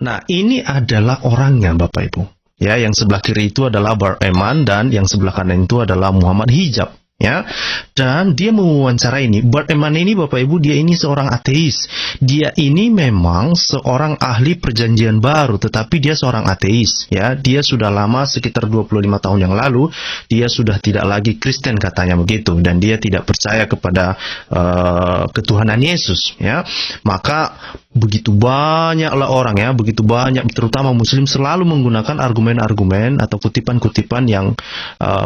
Nah, ini adalah orangnya, Bapak Ibu. Ya, yang sebelah kiri itu adalah Bart Ehrman dan yang sebelah kanan itu adalah Muhammad Hijab. Ya, dan dia mewawancarai ini. Bart Ehrman ini, Bapak Ibu, dia ini seorang ateis. Dia ini memang seorang ahli perjanjian baru, tetapi dia seorang ateis. Ya, dia sudah lama, sekitar 25 tahun yang lalu, dia sudah tidak lagi Kristen katanya begitu, dan dia tidak percaya kepada ketuhanan Yesus. Ya, maka begitu banyaklah orang, ya, begitu banyak, terutama Muslim, selalu menggunakan argumen-argumen atau kutipan-kutipan yang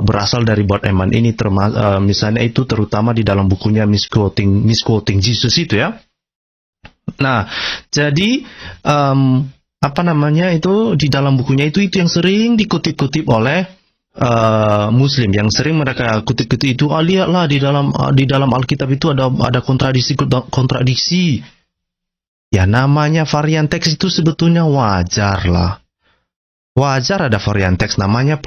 berasal dari Bart Ehrman ini, misalnya itu terutama di dalam bukunya Misquoting Jesus itu, ya. Nah, jadi itu di dalam bukunya itu yang sering dikutip-kutip oleh Muslim, yang sering mereka kutip-kutip itu, lihatlah di dalam Alkitab itu ada kontradiksi. Ya, namanya varian teks itu sebetulnya wajar lah. Wajar ada varian teks, namanya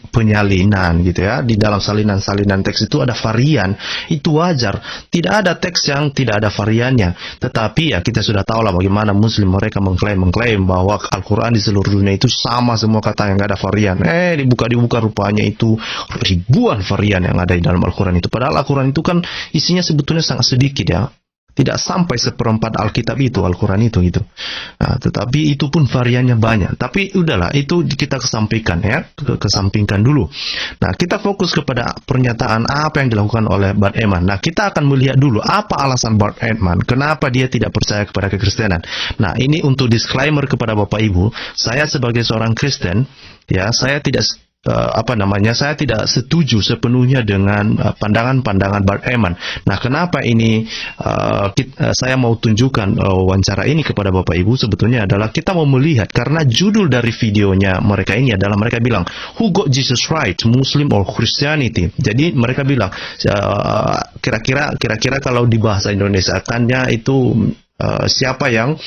penyalinan gitu, ya. Di dalam salinan-salinan teks itu ada varian, itu wajar. Tidak ada teks yang tidak ada variannya. Tetapi ya kita sudah tahu lah bagaimana Muslim mereka mengklaim bahwa Al-Quran di seluruh dunia itu sama semua kata, yang nggak ada varian. Dibuka rupanya itu ribuan varian yang ada di dalam Al-Quran itu. Padahal Al-Quran itu kan isinya sebetulnya sangat sedikit, ya. Tidak sampai seperempat Alkitab itu, Al-Quran itu gitu. Nah, tetapi itu pun variannya banyak. Tapi udahlah, itu kita kesampingkan, ya, kesampingkan dulu. Nah, kita fokus kepada pernyataan apa yang dilakukan oleh Bart Ehrman. Nah, kita akan melihat dulu apa alasan Bart Ehrman, kenapa dia tidak percaya kepada kekristenan. Nah, ini untuk disclaimer kepada Bapak Ibu, saya sebagai seorang Kristen, ya, saya tidak saya tidak setuju sepenuhnya dengan pandangan-pandangan Bart Ehrman. Nah, kenapa ini saya mau tunjukkan wawancara ini kepada Bapak Ibu sebetulnya adalah kita mau melihat, karena judul dari videonya mereka ini adalah mereka bilang, "Who got Jesus right, Muslim or Christianity?" Jadi mereka bilang kira-kira kalau di bahasa Indonesia akannya itu siapa yang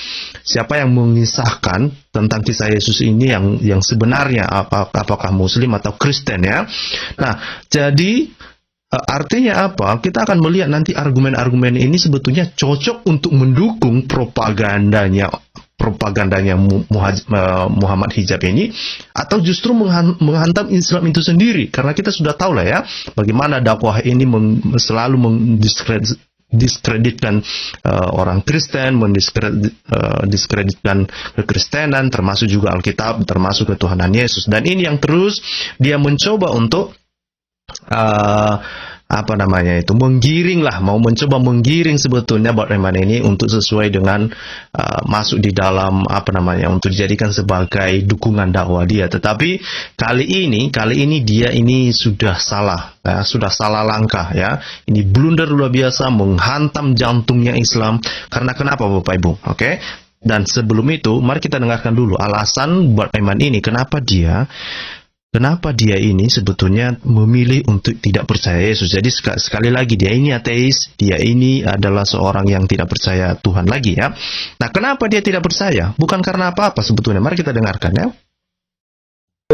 mengisahkan tentang kisah Yesus ini yang sebenarnya, apakah Muslim atau Kristen, ya. Nah, jadi artinya apa? Kita akan melihat nanti argumen-argumen ini sebetulnya cocok untuk mendukung propagandanya Muhammad Hijab ini, atau justru menghantam Islam itu sendiri. Karena kita sudah tahu lah, ya, bagaimana dakwah ini selalu diskreditkan orang Kristen, diskreditkan kekristenan, termasuk juga Alkitab, termasuk ketuhanan Yesus. Dan ini yang terus dia mencoba untuk mau mencoba menggiring sebetulnya Bart Ehrman ini untuk sesuai dengan masuk di dalam untuk dijadikan sebagai dukungan dakwah dia. Tetapi kali ini dia ini sudah salah, ya, sudah salah langkah, ya. Ini blunder luar biasa, menghantam jantungnya Islam. Karena kenapa, Bapak Ibu? Oke. Dan sebelum itu, mari kita dengarkan dulu alasan Bart Ehrman ini kenapa dia ini sebetulnya memilih untuk tidak percaya Yesus. Jadi sekali lagi, dia ini ateis, dia ini adalah seorang yang tidak percaya Tuhan lagi, ya. Nah, kenapa dia tidak percaya? Bukan karena apa-apa sebetulnya. Mari kita dengarkan, ya.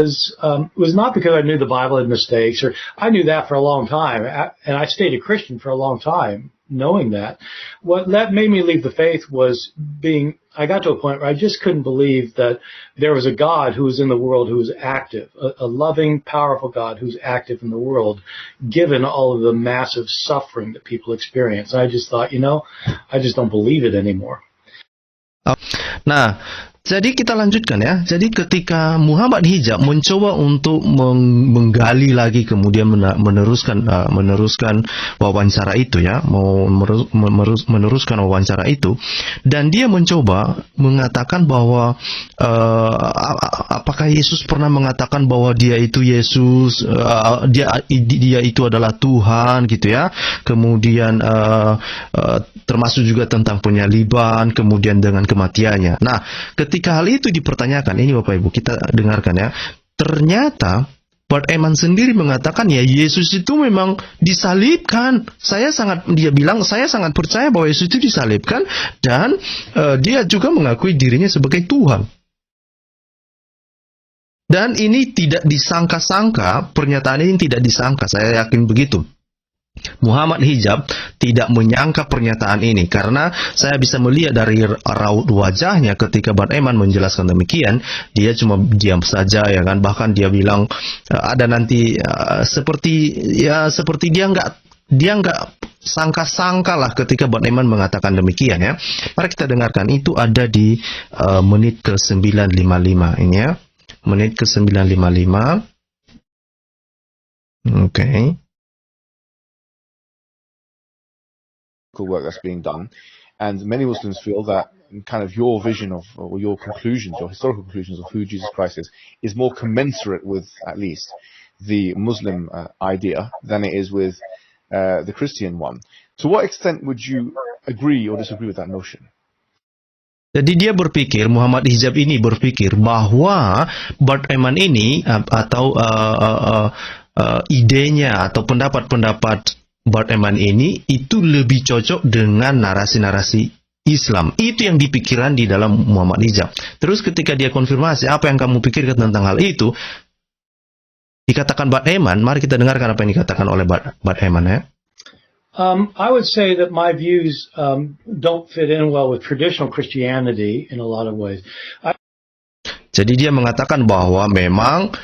Was not because I knew the Bible had mistakes, or I knew that for a long time, and I stayed a Christian for a long time, knowing that. What that made me leave the faith was I got to a point where I just couldn't believe that there was a God who was in the world who was active, a loving, powerful God who's active in the world, given all of the massive suffering that people experience. I just thought, I just don't believe it anymore. Nah, jadi kita lanjutkan, ya. Jadi ketika Muhammad Hijab mencoba untuk menggali lagi, kemudian meneruskan wawancara itu, ya, meneruskan wawancara itu, dan dia mencoba mengatakan bahwa apakah Yesus pernah mengatakan bahwa dia itu Yesus, dia itu adalah Tuhan, gitu, ya. Kemudian termasuk juga tentang penyaliban, kemudian dengan kematiannya. Nah, ketika hal itu dipertanyakan, ini Bapak Ibu, kita dengarkan, ya. Ternyata Bart Ehrman sendiri mengatakan, ya, Yesus itu memang disalibkan. Dia bilang, saya sangat percaya bahwa Yesus itu disalibkan, dan dia juga mengakui dirinya sebagai Tuhan. Dan ini tidak disangka-sangka, pernyataan ini tidak disangka, saya yakin begitu. Muhammad Hijab tidak menyangka pernyataan ini karena saya bisa melihat dari raut wajahnya ketika Bang Eman menjelaskan demikian, dia cuma diam saja ya kan, bahkan dia bilang ada nanti seperti dia nggak sangka-sangka lah ketika Bang Eman mengatakan demikian ya. Mari kita dengarkan, itu ada di menit ke 955 ini ya, menit ke 955. Oke. Work that's being done, and many Muslims feel that kind of your vision of, or your conclusions, your historical conclusions of who Jesus Christ is more commensurate with at least the Muslim idea than it is with the Christian one. To what extent would you agree or disagree with that notion? Jadi dia berpikir, Muhammad Hijab ini berpikir bahwa Bart Eman ini atau idenya atau pendapat-pendapat Bart Eman ini itu lebih cocok dengan narasi-narasi Islam. Itu yang dipikiran di dalam Muhammad Hijab. Terus ketika dia konfirmasi, apa yang kamu pikirkan tentang hal itu, dikatakan Bart Eman. Mari kita dengarkan apa yang dikatakan oleh Bart Eman ya. I would say that my views don't fit in well with traditional Christianity in a lot of ways. Jadi dia mengatakan bahwa memang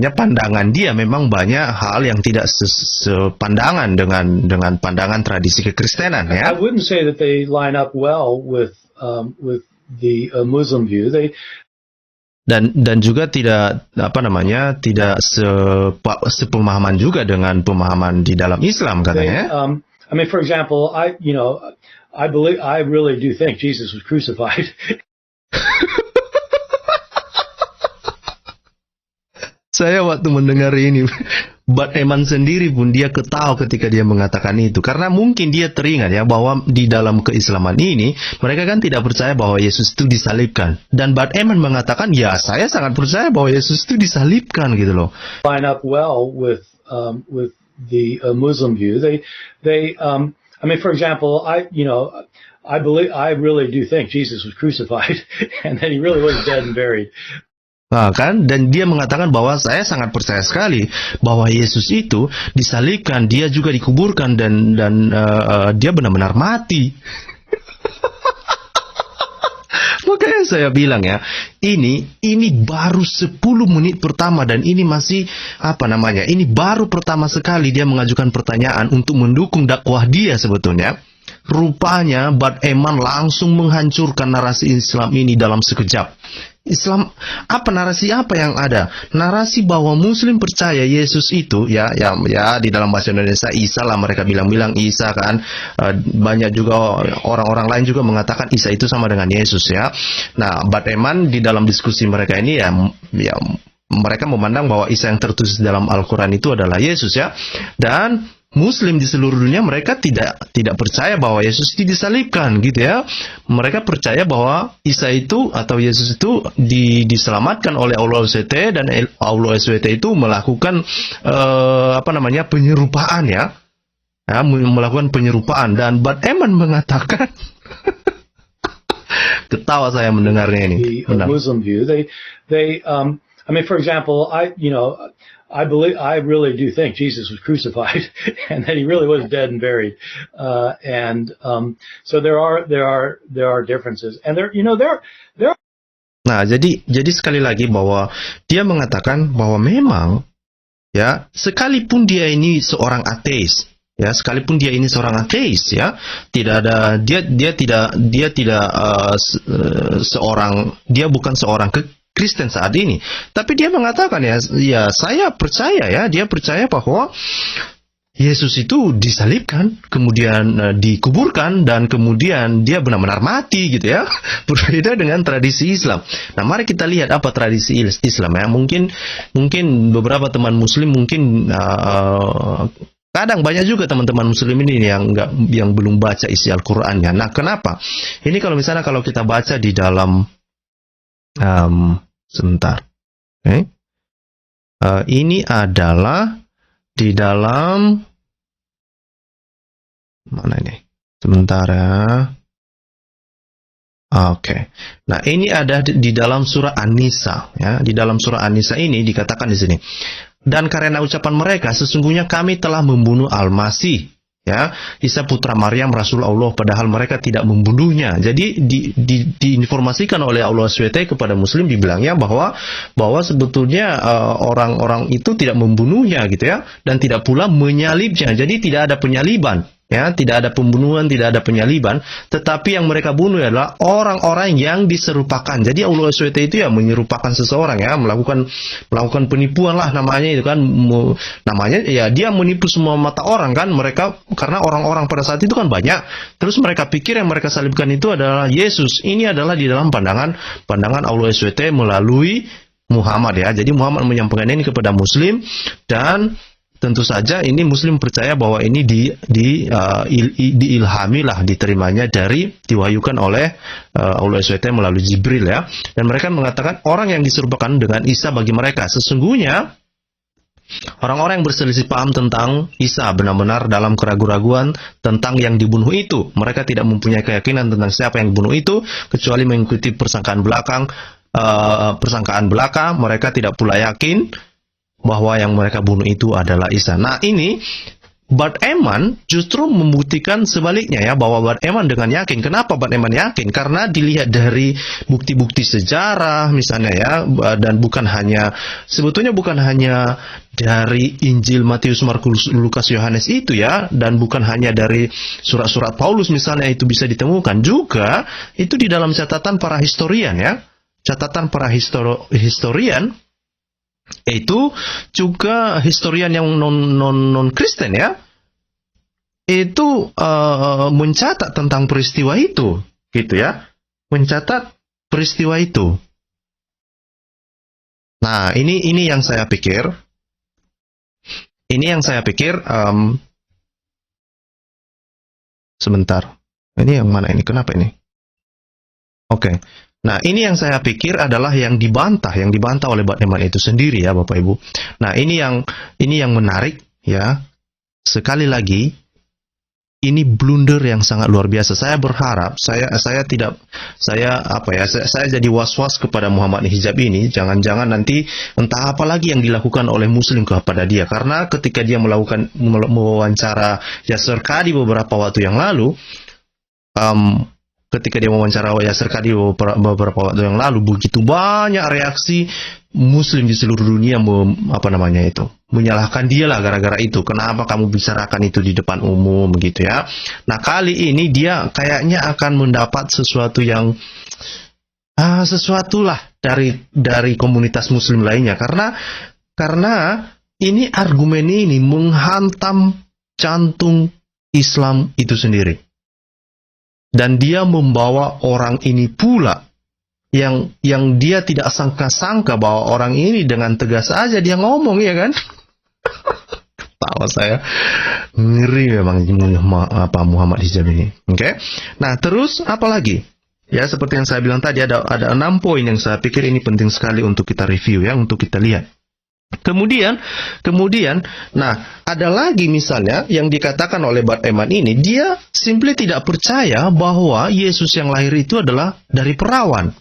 pandangan dia memang banyak hal yang tidak sepandangan dengan pandangan tradisi kekristenan ya. I wouldn't say that they line up well with the Muslim view. Dan juga tidak tidak sepemahaman juga dengan pemahaman di dalam Islam katanya. I mean, for example, I really do think Jesus was crucified. Saya waktu mendengar ini, Bart Eman sendiri pun dia ketawa ketika dia mengatakan itu. Karena mungkin dia teringat ya bahwa di dalam keislaman ini, mereka kan tidak percaya bahwa Yesus itu disalibkan. Dan Bart Eman mengatakan, ya saya sangat percaya bahwa Yesus itu disalibkan gitu loh. Line up well with the Muslim view. I mean, for example, I really do think Jesus was crucified and that he really was dead and buried. Nah, kan? Dan dia mengatakan bahwa saya sangat percaya sekali bahwa Yesus itu disalibkan, dia juga dikuburkan dan dia benar-benar mati. Makanya saya bilang ya, ini baru 10 menit pertama dan ini masih ini baru pertama sekali dia mengajukan pertanyaan untuk mendukung dakwah dia sebetulnya. Rupanya Bart Eman langsung menghancurkan narasi Islam ini dalam sekejap. Islam narasi apa yang ada? Narasi bahwa Muslim percaya Yesus itu ya di dalam bahasa Indonesia Isa lah, mereka bilang Isa kan. Banyak juga orang-orang lain juga mengatakan Isa itu sama dengan Yesus ya. Nah, Bart Eman di dalam diskusi mereka ini ya mereka memandang bahwa Isa yang tertulis dalam Al-Quran itu adalah Yesus ya. Dan Muslim di seluruh dunia mereka tidak percaya bahwa Yesus itu disalibkan gitu ya. Mereka percaya bahwa Isa itu atau Yesus itu diselamatkan oleh Allah SWT dan Allah SWT itu melakukan penyerupaan ya. Melakukan penyerupaan. Dan Bart Eman mengatakan ketawa saya mendengarnya ini. The Muslim view, I mean, for example, I really do think Jesus was crucified and that he really was dead and buried. So there are differences, and there are. Nah, jadi sekali lagi bahwa dia mengatakan bahwa memang ya, sekalipun dia ini seorang ateis, ya, sekalipun dia ini seorang ateis ya, tidak ada dia bukan seorang Kristen saat ini. Tapi dia mengatakan ya saya percaya ya, dia percaya bahwa Yesus itu disalibkan, kemudian dikuburkan, dan kemudian dia benar-benar mati gitu ya. Berbeda dengan tradisi Islam. Nah, mari kita lihat apa tradisi Islam ya. Mungkin beberapa teman Muslim kadang banyak juga teman-teman Muslim ini yang belum baca isi Al-Qur'annya. Nah, kenapa? Ini kalau kita baca di dalam sebentar. Okay. Ini adalah di dalam mana ini? Sebentar ya. Oke. Nah, ini ada di dalam surah An-Nisa ya. Di dalam surah An-Nisa ini dikatakan di sini. Dan karena ucapan mereka, sesungguhnya kami telah membunuh Al-Masih, ya, Isa putra Maryam Rasul Allah, padahal mereka tidak membunuhnya. Jadi diinformasikan oleh Allah SWT kepada Muslim, dibilangnya bahwa sebetulnya orang-orang itu tidak membunuhnya gitu ya, dan tidak pula menyalibnya. Jadi tidak ada penyaliban. Ya, tidak ada pembunuhan, tidak ada penyaliban, tetapi yang mereka bunuh adalah orang-orang yang diserupakan. Jadi Allah SWT itu ya menyerupakan seseorang, ya, melakukan penipuan lah namanya itu kan, namanya ya dia menipu semua mata orang kan, mereka karena orang-orang pada saat itu kan banyak. Terus mereka pikir yang mereka salibkan itu adalah Yesus. Ini adalah di dalam pandangan Allah SWT melalui Muhammad, ya. Jadi Muhammad menyampaikan ini kepada Muslim, dan tentu saja ini Muslim percaya bahwa ini diilhami lah, diterimanya diwahyukan oleh Allah SWT melalui Jibril, ya. Dan mereka mengatakan orang yang diserupakan dengan Isa bagi mereka. Sesungguhnya orang-orang yang berselisih paham tentang Isa benar-benar dalam keraguan-raguan tentang yang dibunuh itu. Mereka tidak mempunyai keyakinan tentang siapa yang dibunuh itu, kecuali mengikuti persangkaan belaka. Mereka tidak pula yakin bahwa yang mereka bunuh itu adalah Isa. Nah, ini Bart Ehrman justru membuktikan sebaliknya, ya, bahwa Bart Ehrman dengan yakin. Kenapa Bart Ehrman yakin? Karena dilihat dari bukti-bukti sejarah misalnya, ya, dan sebetulnya bukan hanya dari Injil Matius, Markus, Lukas, Yohanes itu, ya, dan bukan hanya dari surat-surat Paulus misalnya itu bisa ditemukan, juga itu di dalam catatan para historian, ya. Catatan para historian itu juga historian yang non Kristen, ya, itu mencatat tentang peristiwa itu, gitu, ya, mencatat peristiwa itu. Nah, ini yang saya pikir, sebentar, ini yang mana ini? Kenapa ini? Oke. Nah, ini yang saya pikir adalah yang dibantah oleh Bart Ehrman itu sendiri, ya, Bapak Ibu. Nah, ini yang menarik, ya. Sekali lagi, ini blunder yang sangat luar biasa. Saya berharap saya jadi was-was kepada Muhammad Hijab ini, jangan-jangan nanti entah apa lagi yang dilakukan oleh Muslim kepada dia, karena ketika dia melakukan mewawancara Yasser Qadhi beberapa waktu yang lalu, beberapa waktu yang lalu, begitu banyak reaksi Muslim di seluruh dunia menyalahkan dia lah gara-gara itu. Kenapa kamu bicarakan itu di depan umum, begitu, ya. Nah, kali ini dia kayaknya akan mendapat sesuatu lah dari komunitas Muslim lainnya, karena ini argumen ini menghantam jantung Islam itu sendiri. Dan dia membawa orang ini pula yang dia tidak sangka-sangka bahwa orang ini dengan tegas aja dia ngomong, ya kan? Ketawa saya. Ngeri memang Muhammad Hijab ini. Oke. Nah, terus apa lagi? Ya, seperti yang saya bilang tadi, ada 6 poin yang saya pikir ini penting sekali untuk kita review, ya, untuk kita lihat. Kemudian, nah, ada lagi misalnya yang dikatakan oleh Bart Ehrman ini, dia simply tidak percaya bahwa Yesus yang lahir itu adalah dari perawan.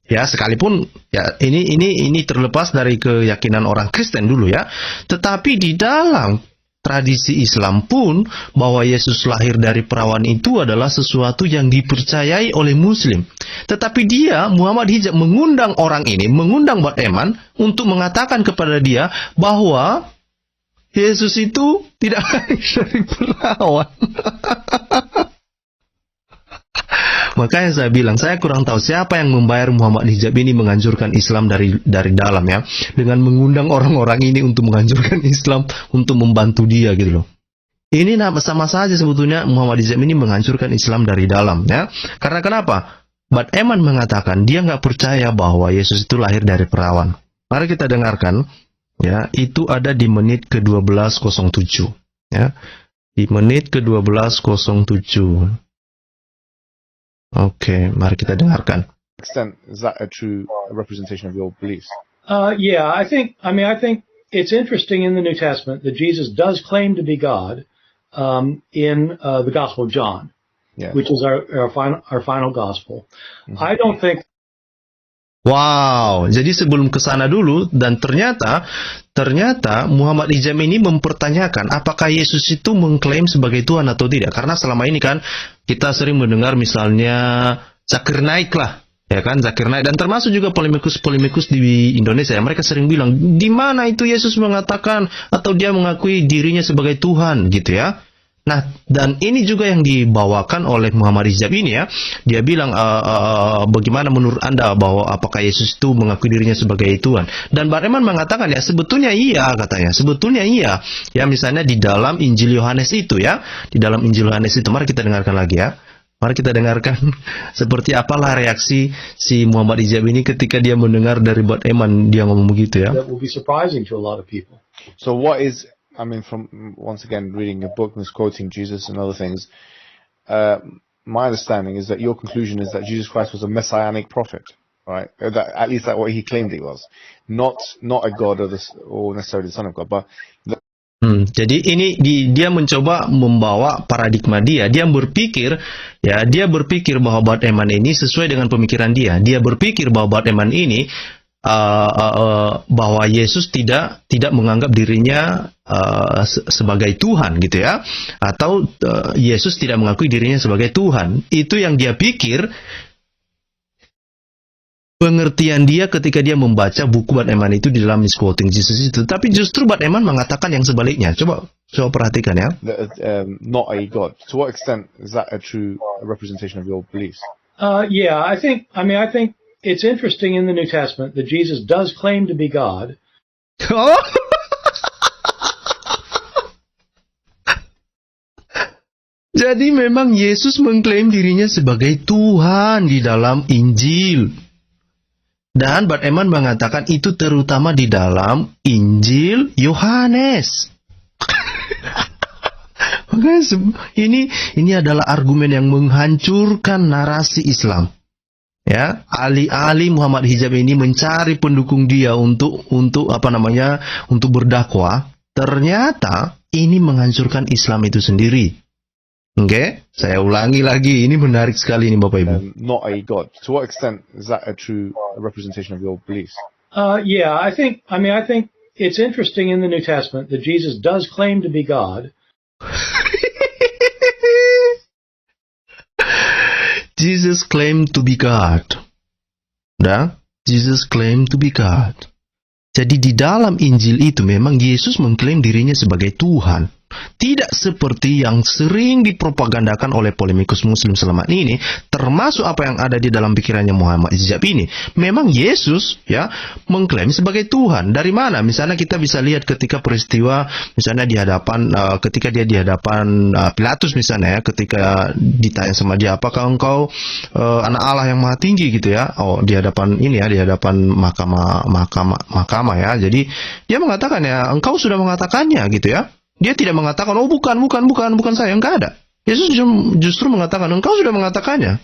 Ya, sekalipun ya ini terlepas dari keyakinan orang Kristen dulu, ya. Tetapi di dalam tradisi Islam pun bahwa Yesus lahir dari perawan itu adalah sesuatu yang dipercayai oleh Muslim. Tetapi Muhammad Hijab mengundang Bart Ehrman untuk mengatakan kepada dia bahwa Yesus itu tidak lahir dari perawan. Makanya saya bilang, saya kurang tahu siapa yang membayar Muhammad Hijab ini menghancurkan Islam dari dalam, ya, dengan mengundang orang-orang ini untuk menghancurkan Islam, untuk membantu dia, gitu loh. Ini sama saja sebetulnya Muhammad Hijab ini menghancurkan Islam dari dalam, ya. Karena kenapa? Bart Ehrman mengatakan dia nggak percaya bahwa Yesus itu lahir dari perawan. Mari kita dengarkan, ya, itu ada di menit ke-12.07, ya, di menit ke-12.07. Oke, mari kita dengarkan. Extent, is that a true representation of your beliefs? Yeah, I think it's interesting in the New Testament that Jesus does claim to be God in the Gospel of John, which is our final gospel. Mm-hmm. I don't think Wow, jadi sebelum ke sana dulu, dan ternyata Muhammad Hijab ini mempertanyakan apakah Yesus itu mengklaim sebagai Tuhan atau tidak. Karena selama ini kan kita sering mendengar misalnya Zakir Naik lah, ya kan, Zakir Naik, dan termasuk juga polemikus di Indonesia. Mereka sering bilang, di mana itu Yesus mengatakan atau dia mengakui dirinya sebagai Tuhan, gitu ya. Nah, dan ini juga yang dibawakan oleh Muhammad Hijab ini ya. Dia bilang, bagaimana menurut Anda bahwa apakah Yesus itu mengakui dirinya sebagai Tuhan? Dan Bart Eman mengatakan ya, sebetulnya iya katanya. Sebetulnya iya. Ya, misalnya di dalam Injil Yohanes itu ya. Di dalam Injil Yohanes itu, mari kita dengarkan lagi ya. Mari kita dengarkan seperti apalah reaksi si Muhammad Hijab ini ketika dia mendengar dari Bart Eman dia ngomong begitu ya. That will be surprising to a lot of people. So what is, I mean, from once again reading a book misquoting Jesus and other things, my understanding is that your conclusion is that Jesus Christ was a messianic prophet, right? That, at least that's what he claimed he was, not a god or necessarily the son of God, but Jadi ini dia mencoba membawa paradigma dia. Dia berpikir bahwa Bart Eman ini sesuai dengan pemikiran dia. Dia berpikir bahwa Bart Eman ini bahwa Yesus tidak menganggap dirinya sebagai Tuhan gitu ya, atau Yesus tidak mengakui dirinya sebagai Tuhan. Itu yang dia pikir, pengertian dia ketika dia membaca buku Bart Eman itu di dalam Misquoting Jesus itu. Tapi justru Bart Eman mengatakan yang sebaliknya. Coba perhatikan ya. not a god. To what extent is that a true representation of your beliefs? Yeah, I think it's interesting in the New Testament that Jesus does claim to be God. Jadi memang Yesus mengklaim dirinya sebagai Tuhan di dalam Injil. Dan Bart Eman mengatakan itu terutama di dalam Injil Yohanes. Ini adalah argumen yang menghancurkan narasi Islam. Ya, alih-alih Muhammad Hijab ini mencari pendukung dia untuk berdakwah, ternyata ini menghancurkan Islam itu sendiri. Oke, saya ulangi lagi, ini menarik sekali ini Bapak Ibu. Not a god. To what extent is that a true representation of your beliefs? Yeah, I think it's interesting in the New Testament that Jesus does claim to be God. Jesus claimed to be God. Jesus claimed to be God. Jadi di dalam Injil itu memang Yesus mengklaim dirinya sebagai Tuhan. Tidak seperti yang sering dipropagandakan oleh polemikus muslim selama ini, termasuk apa yang ada di dalam pikirannya Muhammad Hijab ini. Memang Yesus ya mengklaim sebagai Tuhan. Dari mana? Misalnya kita bisa lihat ketika peristiwa misalnya ketika dia di hadapan Pilatus misalnya ya, ketika ditanya sama dia, apakah engkau anak Allah yang maha tinggi gitu ya. Di hadapan mahkamah ya. Jadi dia mengatakan ya, engkau sudah mengatakannya gitu ya. Dia tidak mengatakan, oh bukan saya, enggak ada. Yesus justru mengatakan, engkau sudah mengatakannya.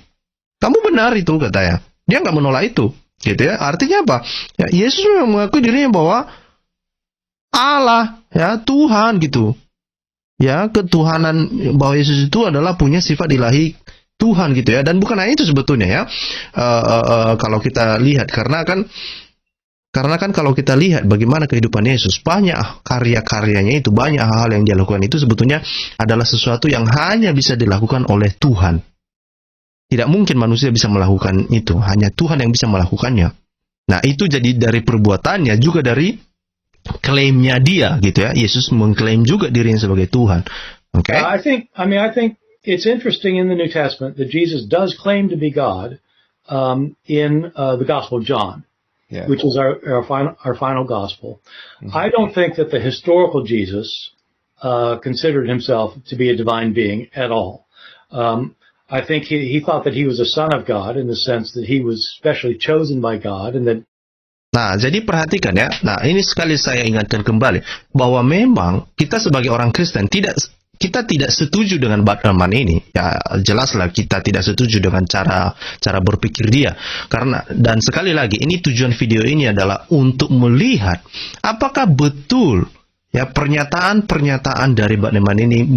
Kamu benar itu katanya. Dia enggak menolak itu, gitu ya. Artinya apa? Ya, Yesus mengakui dirinya bahwa Allah, ya Tuhan gitu. Ya, ketuhanan, bahwa Yesus itu adalah punya sifat ilahi Tuhan gitu ya. Dan bukan hanya itu sebetulnya ya. Kalau kita lihat, karena kan kalau kita lihat bagaimana kehidupan Yesus, banyak karya-karyanya itu, banyak hal-hal yang dia lakukan itu sebetulnya adalah sesuatu yang hanya bisa dilakukan oleh Tuhan. Tidak mungkin manusia bisa melakukan itu, hanya Tuhan yang bisa melakukannya. Nah, itu jadi dari perbuatannya, juga dari klaimnya dia gitu ya. Yesus mengklaim juga dirinya sebagai Tuhan. Okay? I think it's interesting in the New Testament that Jesus does claim to be God in the Gospel of John. Yeah. Which is our final gospel. Mm-hmm. I don't think that the historical Jesus considered himself to be a divine being at all. I think he thought that he was a son of God in the sense that he was specially chosen by God and that. Nah, jadi perhatikan ya. Nah, ini sekali saya ingatkan kembali bahwa memang kita sebagai orang Kristen kita tidak setuju dengan Bart Eman ini. Ya, jelaslah kita tidak setuju dengan cara berpikir dia. Dan sekali lagi, ini tujuan video ini adalah untuk melihat apakah betul ya pernyataan-pernyataan dari Bart Eman ini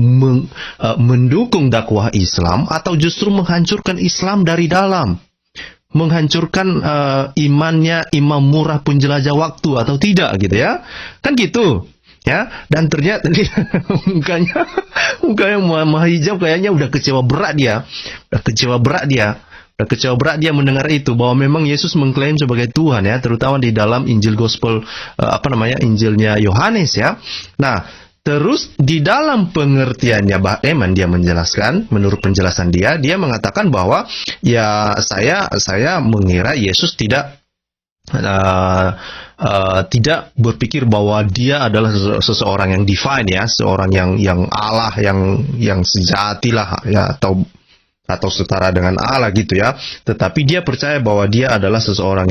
mendukung dakwah Islam atau justru menghancurkan Islam dari dalam. menghancurkan imannya imam murah penjelajah waktu atau tidak gitu ya. Kan gitu. Ya, dan ternyata mukanya Muhammad Hijab kayaknya udah kecewa berat dia. Udah kecewa berat dia mendengar itu, bahwa memang Yesus mengklaim sebagai Tuhan ya, terutama di dalam Injil Gospel Injilnya Yohanes ya. Nah, terus di dalam pengertiannya Bah Eman dia menjelaskan, menurut penjelasan dia mengatakan bahwa ya saya mengira Yesus tidak berpikir bahwa dia adalah seseorang yang divine ya, seorang yang Allah, yang sejati lah ya, atau setara dengan Allah gitu ya. Tetapi dia percaya bahwa dia adalah seseorang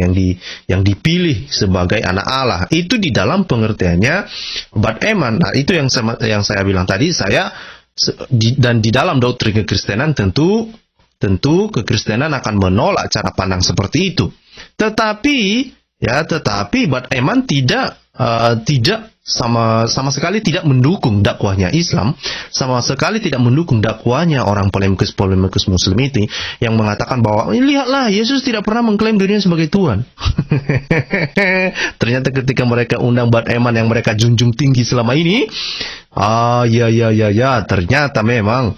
yang dipilih sebagai anak Allah. Itu di dalam pengertiannya Bart Eman. Nah, itu yang saya bilang tadi, dan di dalam doktrin kekristenan tentu kekristenan akan menolak cara pandang seperti itu. Tetapi Bart Eman tidak sama sekali tidak mendukung dakwahnya Islam, sama sekali tidak mendukung dakwahnya orang polemikus Muslim itu yang mengatakan bahwa lihatlah Yesus tidak pernah mengklaim dirinya sebagai Tuhan. Ternyata ketika mereka undang Bart Eman yang mereka junjung tinggi selama ini, ternyata memang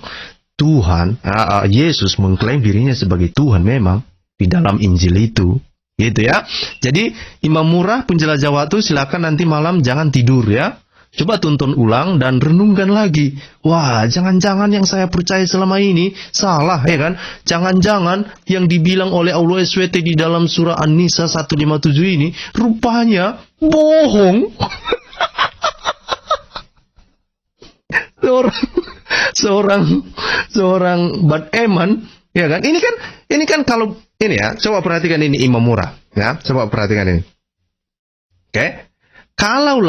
Tuhan, Yesus mengklaim dirinya sebagai Tuhan memang di dalam Injil itu. Gitu ya. Jadi imam murah penjelajah waktu, silakan nanti malam jangan tidur ya. Coba tonton ulang dan renungkan lagi. Wah, jangan-jangan yang saya percaya selama ini salah ya kan? Jangan-jangan yang dibilang oleh Allah SWT di dalam surah An-Nisa 157 ini rupanya bohong. seorang Bart Eman ya kan? Ini kan kalau ini ya, coba perhatikan ini imam murah ya, coba perhatikan ini. Oke. Kalau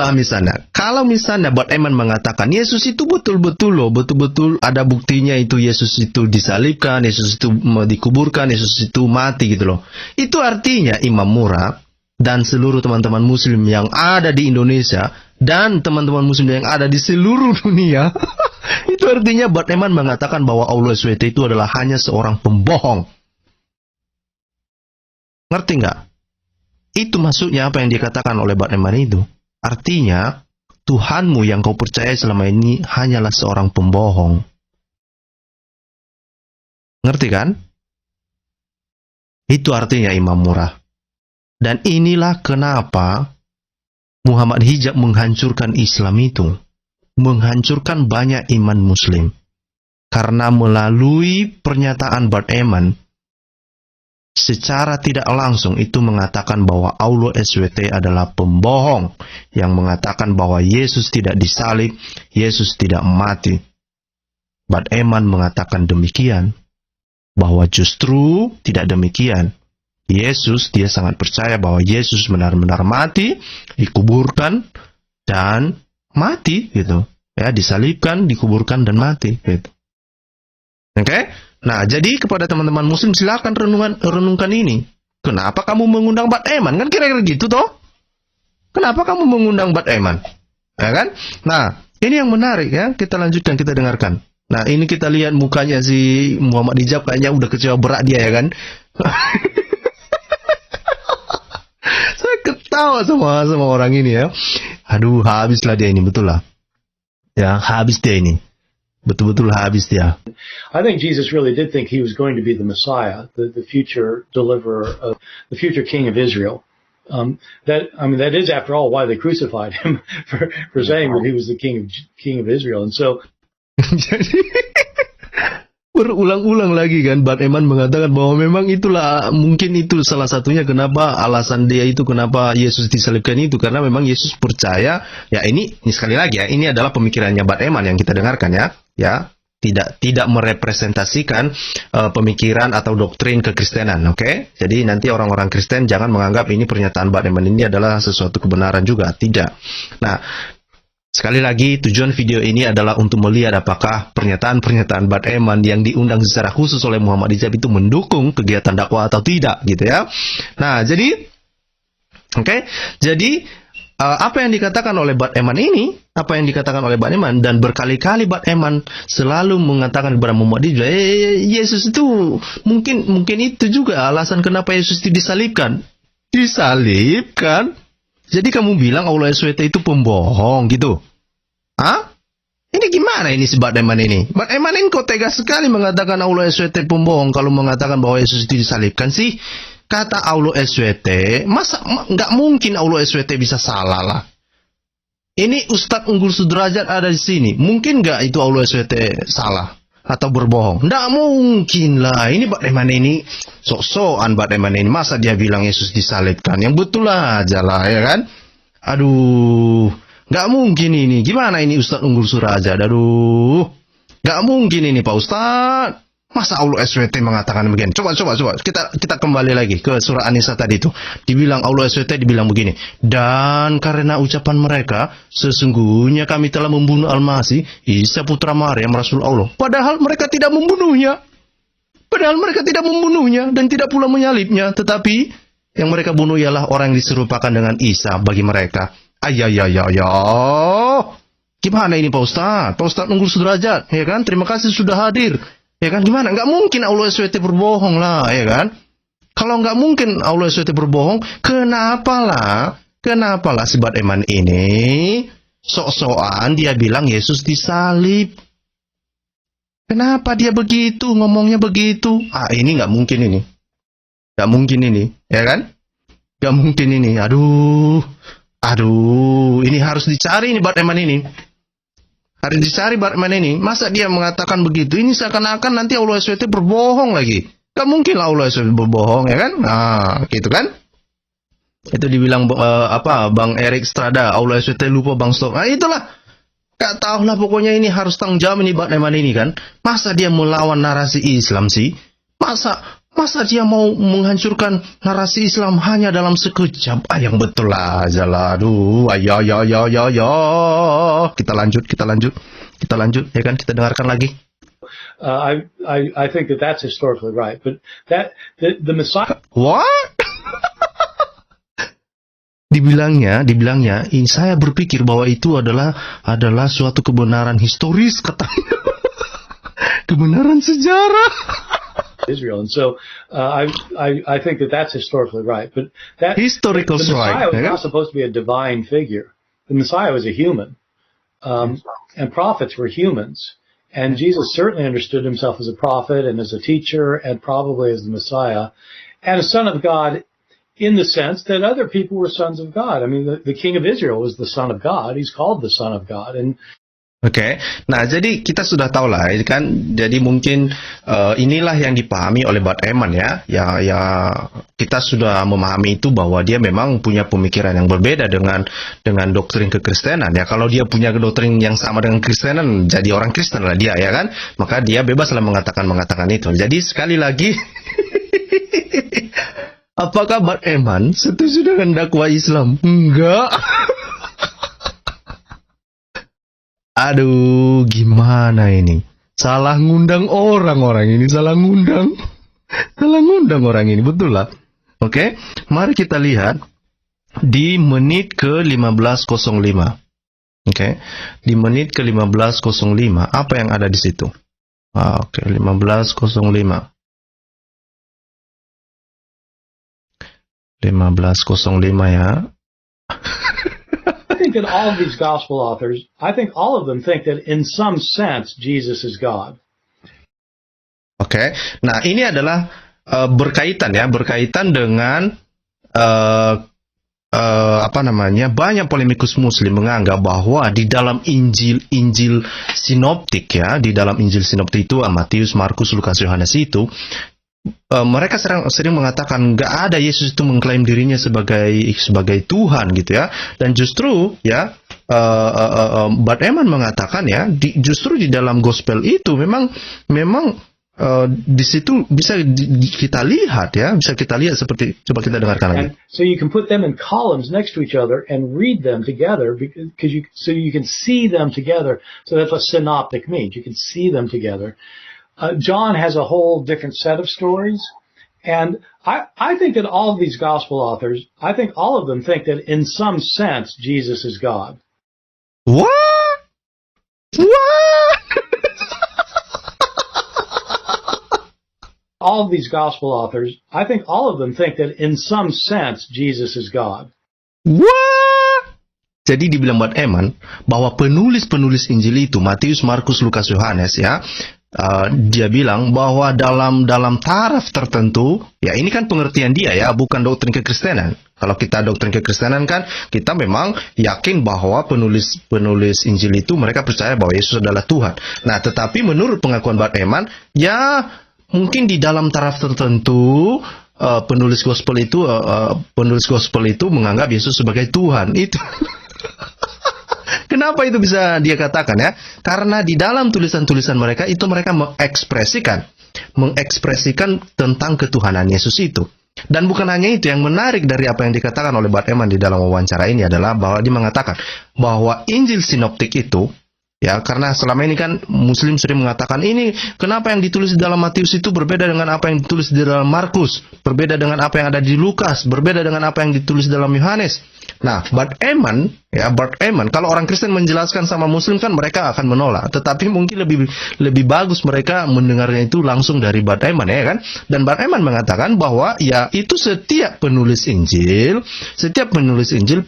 misalnya Bart Eman mengatakan Yesus itu betul-betul ada buktinya itu Yesus itu disalibkan, Yesus itu dikuburkan, Yesus itu mati gitu loh. Itu artinya imam murah dan seluruh teman-teman muslim yang ada di Indonesia dan teman-teman muslim yang ada di seluruh dunia itu artinya Bart Eman mengatakan bahwa Allah SWT itu adalah hanya seorang pembohong. Ngerti nggak? Itu maksudnya apa yang dikatakan oleh Bart Eman itu. Artinya, Tuhanmu yang kau percaya selama ini hanyalah seorang pembohong. Ngerti kan? Itu artinya imam murah. Dan inilah kenapa Muhammad Hijab menghancurkan Islam itu. Menghancurkan banyak iman muslim. Karena melalui pernyataan Bart Eman, secara tidak langsung itu mengatakan bahwa Allah SWT adalah pembohong yang mengatakan bahwa Yesus tidak disalib, Yesus tidak mati. Bart Eman mengatakan demikian, bahwa justru tidak demikian. Yesus, dia sangat percaya bahwa Yesus benar-benar mati, dikuburkan dan mati gitu. Ya, disalibkan, dikuburkan dan mati gitu. Oke? Nah, jadi kepada teman-teman muslim silakan renungkan ini. Kenapa kamu mengundang Bart Eman? Kan kira-kira gitu toh? Kenapa kamu mengundang Bart Eman? Ya kan? Nah, ini yang menarik ya. Kita lanjutkan, kita dengarkan. Nah, ini kita lihat mukanya si Muhammad Hijab kayaknya udah kecewa berat dia ya kan? Saya ketawa sama orang ini ya. Aduh, habislah dia ini, betul lah. Ya, habis dia ini. Betul-betul habis dia. I think Jesus really did think he was going to be the Messiah, the future deliverer, the future King of Israel. That is, after all, why they crucified him for saying that he was the King of Israel. And so, berulang-ulang lagi kan Bart Eman mengatakan bahwa memang itulah, mungkin itu salah satunya kenapa alasan dia itu kenapa Yesus disalibkan itu, karena memang Yesus percaya ya, ini sekali lagi ya, ini adalah pemikirannya Bart Eman yang kita dengarkan ya tidak merepresentasikan pemikiran atau doktrin kekristenan, oke? Jadi nanti orang-orang Kristen jangan menganggap ini pernyataan Bart Eman ini adalah sesuatu kebenaran juga, tidak. Nah, sekali lagi, tujuan video ini adalah untuk melihat apakah pernyataan-pernyataan Bart Eman yang diundang secara khusus oleh Muhammad Hijab itu mendukung kegiatan dakwah atau tidak, gitu ya. Nah, jadi, jadi apa yang dikatakan oleh Bart Eman ini, apa yang dikatakan oleh Bart Eman, dan berkali-kali Bart Eman selalu mengatakan kepada Muhammad juga, Yesus itu mungkin itu juga alasan kenapa Yesus itu disalibkan. Disalibkan? Jadi kamu bilang Allah SWT itu pembohong gitu? Hah? Ini gimana ini si Bart Eman ini? Bart Eman ini kok tegas sekali mengatakan Allah SWT pembohong kalau mengatakan bahwa Yesus itu disalibkan sih? Kata Allah SWT, masa nggak mungkin Allah SWT bisa salah lah. Ini Ustadz Unggul Sudrajat ada di sini. Mungkin nggak itu Allah SWT salah atau berbohong? Nggak mungkin lah. Ini Bart Eman ini sok-sokan Bart Eman ini. Masa dia bilang Yesus disalibkan? Yang betul aja lah, ya kan? Aduh, nggak mungkin ini. Gimana ini Ustadz Unggul Sudrajat? Aduh, nggak mungkin ini Pak Ustadz. Masa Allah SWT mengatakan begini? Coba kita kembali lagi ke surah An-Nisa tadi itu. Dibilang Allah SWT dibilang begini. Dan karena ucapan mereka, sesungguhnya kami telah membunuh Al-Masih, Isa putra Maryam Rasul Allah. Padahal mereka tidak membunuhnya. Dan tidak pula menyalibnya. Tetapi yang mereka bunuh ialah orang yang diserupakan dengan Isa bagi mereka. Gimana ini Pak Ustadz? Pak Ustadz Unggul Sudrajat, ya kan? Terima kasih sudah hadir. Ya kan, gimana? Nggak mungkin Allah SWT berbohong lah, ya kan? Kalau nggak mungkin Allah SWT berbohong, kenapalah si Bart Eman ini sok-sokan dia bilang Yesus disalib? Kenapa dia begitu, ngomongnya begitu? Ini nggak mungkin ini. Nggak mungkin ini, ya kan? Nggak mungkin ini. Aduh, ini harus dicari nih Bart Eman ini. Harus dicari Bart Eman ini. Masa dia mengatakan begitu? Ini seakan-akan nanti Allah SWT berbohong lagi. Gak mungkin lah Allah SWT berbohong, ya kan? Nah, gitu kan? Itu dibilang Bang Erik Strada, Allah SWT lupa Bang Stok. Nah, itulah. Gak tahu lah pokoknya ini harus tanggung jawab ini Bart Eman ini kan. Masa dia melawan narasi Islam sih? Masa dia mau menghancurkan narasi Islam hanya dalam sekejap? Yang betul aja lah. Aduh, ayo. Kita lanjut. Ya kan, kita dengarkan lagi. I think that's historically right, but the Messiah. What? Dibilangnya, ini saya berpikir bahwa itu adalah suatu kebenaran historis katanya. Kebenaran sejarah. Israel, and so I think that's historically right. But that historical the Messiah right, was not supposed to be a divine figure. The Messiah was a human, and prophets were humans. And Jesus certainly understood himself as a prophet and as a teacher, and probably as the Messiah, and a son of God, in the sense that other people were sons of God. I mean, the King of Israel was the son of God. He's called the Son of God, and Oke, nah jadi kita sudah tahu lah kan, jadi mungkin inilah yang dipahami oleh Bart Eman ya kita sudah memahami itu bahwa dia memang punya pemikiran yang berbeda dengan doktrin kekristenan ya. Kalau dia punya doktrin yang sama dengan Kristenan, jadi orang Kristen lah dia ya kan, maka dia bebas lah mengatakan itu. Jadi sekali lagi apakah Bart Eman setuju dengan dakwah Islam? Enggak. Aduh, gimana ini? Salah ngundang orang ini, salah ngundang orang ini, betul lah. Oke, mari kita lihat di menit ke 15.05. Oke, di menit ke 15.05, apa yang ada di situ? Oke, 15.05. 15.05 ya. I think that all of these gospel authors, I think all of them think that in some sense Jesus is God. Oke, nah ini adalah berkaitan dengan banyak polemikus Muslim menganggap bahwa di dalam Injil sinoptik ya, di dalam Injil sinoptik itu Matius, Markus, Lukas, Yohanes itu mereka sering mengatakan nggak ada Yesus itu mengklaim dirinya sebagai Tuhan gitu ya, dan justru ya Bart Eman mengatakan ya justru di dalam gospel itu memang di situ bisa kita lihat seperti, coba kita dengarkan lagi. And so you can put them in columns next to each other and read them together so you can see them together. So that's what synoptic means. You can see them together. John has a whole different set of stories, And I think that all of these gospel authors, I think all of them think that in some sense Jesus is God. What? All of these gospel authors, I think all of them think that in some sense Jesus is God. What? Jadi dibilang buat Eman bahwa penulis-penulis Injil itu Matius, Markus, Lukas, Yohanes ya, dia bilang bahwa dalam taraf tertentu, ya ini kan pengertian dia ya, bukan doktrin kekristenan. Kalau kita doktrin kekristenan kan kita memang yakin bahwa penulis Injil itu mereka percaya bahwa Yesus adalah Tuhan. Nah, tetapi menurut pengakuan Bart Eman, ya mungkin di dalam taraf tertentu penulis gospel itu menganggap Yesus sebagai Tuhan. Itu kenapa itu bisa dia katakan ya? Karena di dalam tulisan-tulisan mereka itu mereka mengekspresikan tentang ketuhanan Yesus itu. Dan bukan hanya itu, yang menarik dari apa yang dikatakan oleh Bart Eman di dalam wawancara ini adalah bahwa dia mengatakan bahwa Injil sinoptik itu, ya, karena selama ini kan Muslim sering mengatakan ini kenapa yang ditulis di dalam Matius itu berbeda dengan apa yang ditulis di dalam Markus, berbeda dengan apa yang ada di Lukas, berbeda dengan apa yang ditulis dalam Yohanes. Nah, Bart Eman, kalau orang Kristen menjelaskan sama Muslim kan mereka akan menolak. Tetapi mungkin lebih bagus mereka mendengarnya itu langsung dari Bart Eman, ya kan? Dan Bart Eman mengatakan bahwa ya itu setiap penulis Injil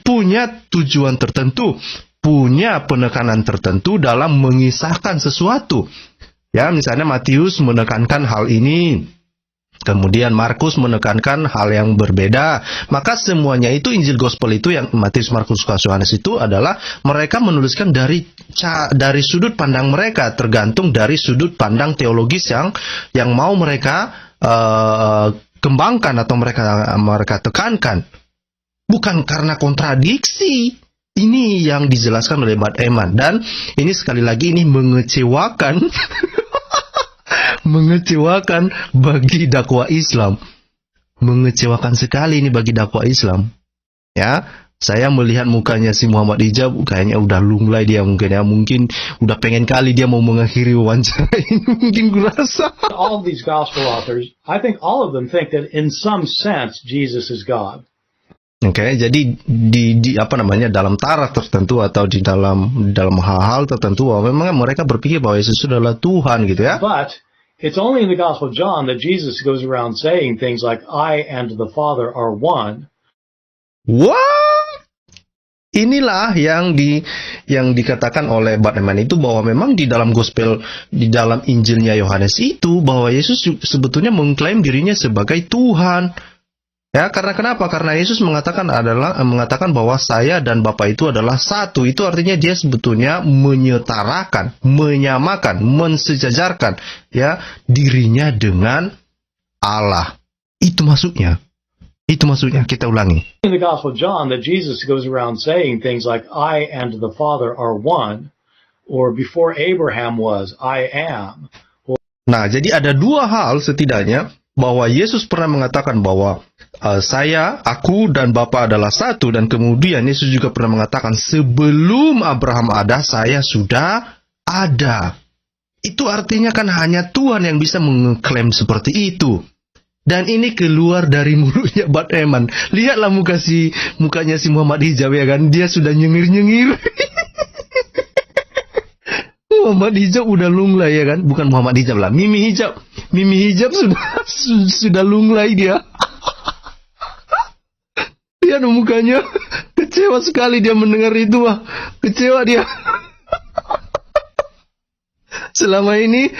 punya tujuan tertentu, punya penekanan tertentu dalam mengisahkan sesuatu. Ya, misalnya Matius menekankan hal ini, kemudian Markus menekankan hal yang berbeda. Maka semuanya itu Injil Gospel itu yang Matius, Markus, Lukas, Yohanes itu adalah mereka menuliskan dari sudut pandang mereka, tergantung dari sudut pandang teologis yang mau mereka kembangkan atau mereka tekankan. Bukan karena kontradiksi. Ini yang dijelaskan oleh Bart Eman, dan ini sekali lagi ini mengecewakan bagi dakwah Islam. Mengecewakan sekali ini bagi dakwah Islam. Ya, saya melihat mukanya si Muhammad Hijab kayaknya udah lunglai dia mungkin udah pengen kali dia mau mengakhiri wawancara ini mungkin gue rasa. All of these gospel authors, I think all of them think that in some sense Jesus is God. Oke, jadi dalam taraf tertentu atau di dalam hal-hal tertentu bahwa memang mereka berpikir bahwa Yesus adalah Tuhan gitu ya. But it's only in the Gospel of John that Jesus goes around saying things like I and the Father are one. What? Inilah yang dikatakan oleh Bart Eman itu bahwa memang di dalam gospel, di dalam Injilnya Yohanes itu bahwa Yesus sebetulnya mengklaim dirinya sebagai Tuhan. Ya, karena kenapa? Karena Yesus mengatakan bahwa saya dan Bapa itu adalah satu. Itu artinya dia sebetulnya menyetarakan, menyamakan, mensejajarkan ya dirinya dengan Allah. Itu maksudnya. Kita ulangi. In the Gospel of John that Jesus goes around saying things like I and the Father are one, or before Abraham was, I am. Nah, jadi ada dua hal setidaknya bahwa Yesus pernah mengatakan bahwa aku dan Bapa adalah satu, dan kemudian Yesus juga pernah mengatakan sebelum Abraham ada, saya sudah ada. Itu artinya kan hanya Tuhan yang bisa mengklaim seperti itu. Dan ini keluar dari mulutnya Bart Eman. Lihatlah mukanya si Muhammad Hijab ya kan, dia sudah nyengir-nyengir. Muhammad Hijab udah lunglai ya kan, bukan Muhammad Hijab lah, Mimi Hijab sudah lunglai dia. Lihat mukanya, kecewa sekali dia mendengar itu, kecewa dia. Selama ini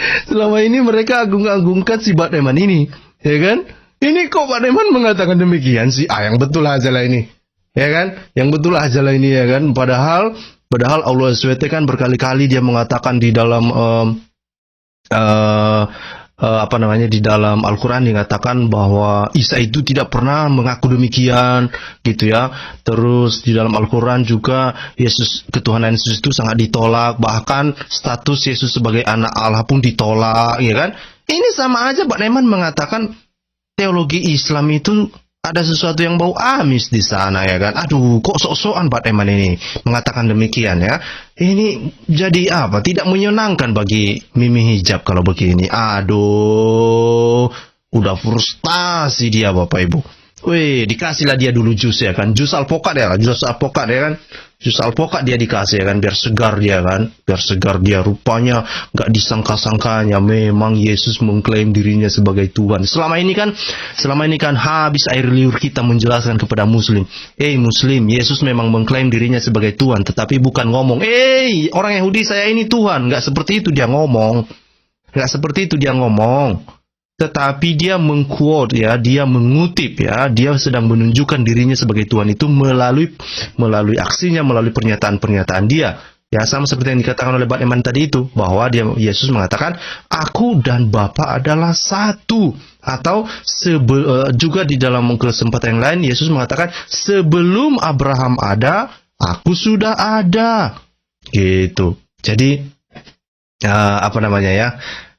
mereka agung-agungkan si Bart Eman ini, ya kan? Ini kok Bart Eman mengatakan demikian sih? Yang betul aja lah ini, ya kan? Yang betul aja lah ini, ya kan? Padahal Allah SWT kan berkali-kali dia mengatakan di dalam di dalam Al-Quran dikatakan bahwa Isa itu tidak pernah mengaku demikian gitu ya. Terus di dalam Al-Quran juga ketuhanan Yesus itu sangat ditolak, bahkan status Yesus sebagai anak Allah pun ditolak, ya kan? Ini sama aja Bart Eman mengatakan teologi Islam itu ada sesuatu yang bau amis di sana, ya kan? Aduh, kok sok-sokan Bart Eman ini mengatakan demikian ya. Ini jadi apa? Tidak menyenangkan bagi Mimi Hijab kalau begini. Aduh, Udah frustasi dia Bapak Ibu. Wih, dikasihlah dia dulu jus ya kan. Jus alpukat ya kan. Jus alpukat dia dikasih ya kan. Biar segar dia kan. Biar segar dia. Rupanya gak disangka-sangkanya. Memang Yesus mengklaim dirinya sebagai Tuhan. Selama ini kan habis air liur kita menjelaskan kepada Muslim. Muslim, Yesus memang mengklaim dirinya sebagai Tuhan. Tetapi bukan ngomong, orang Yahudi saya ini Tuhan. Gak seperti itu dia ngomong. Tetapi dia mengquote ya, dia mengutip ya, dia sedang menunjukkan dirinya sebagai Tuhan itu melalui aksinya, melalui pernyataan-pernyataan dia. Ya, sama seperti yang dikatakan oleh Bang Eman tadi itu, bahwa Yesus mengatakan, aku dan Bapa adalah satu. Atau juga di dalam kesempatan yang lain, Yesus mengatakan, sebelum Abraham ada, aku sudah ada. Gitu. Jadi,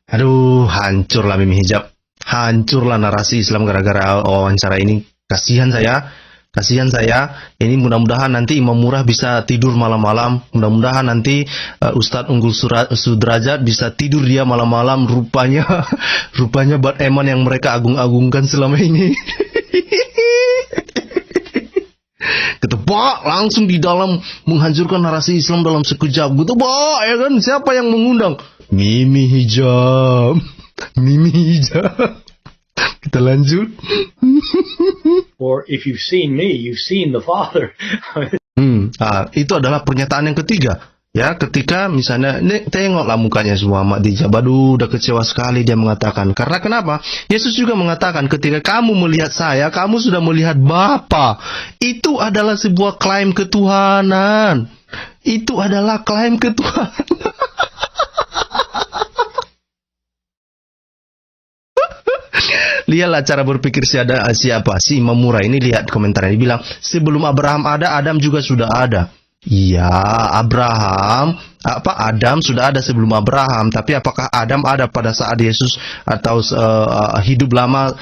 aduh, hancurlah Mimi Hijab. Hancurlah narasi Islam gara-gara wawancara ini. Kasihan saya. Ini mudah-mudahan nanti Imam Murah bisa tidur malam-malam. Mudah-mudahan nanti Ustadz Unggul Sudrajat bisa tidur dia malam-malam. Rupanya Bang Eman yang mereka agung-agungkan selama ini. Ketebak langsung di dalam menghancurkan narasi Islam dalam sekejap. Ketebak ya kan, siapa yang mengundang? Mimi Hijab. Kita lanjut. Or if you've seen me, you've seen the Father. Itu adalah pernyataan yang ketiga. Ya, ketika misalnya, tengoklah mukanya semua Mak Dijab. Aduh, udah kecewa sekali dia mengatakan. Karena kenapa? Yesus juga mengatakan, ketika kamu melihat saya, kamu sudah melihat Bapa. Itu adalah sebuah klaim ketuhanan. Lihatlah cara berpikir si Imam Murah ini. Lihat komentarnya, dia bilang sebelum Abraham ada, Adam juga sudah ada. Iya, Adam sudah ada sebelum Abraham, tapi apakah Adam ada pada saat Yesus atau hidup lama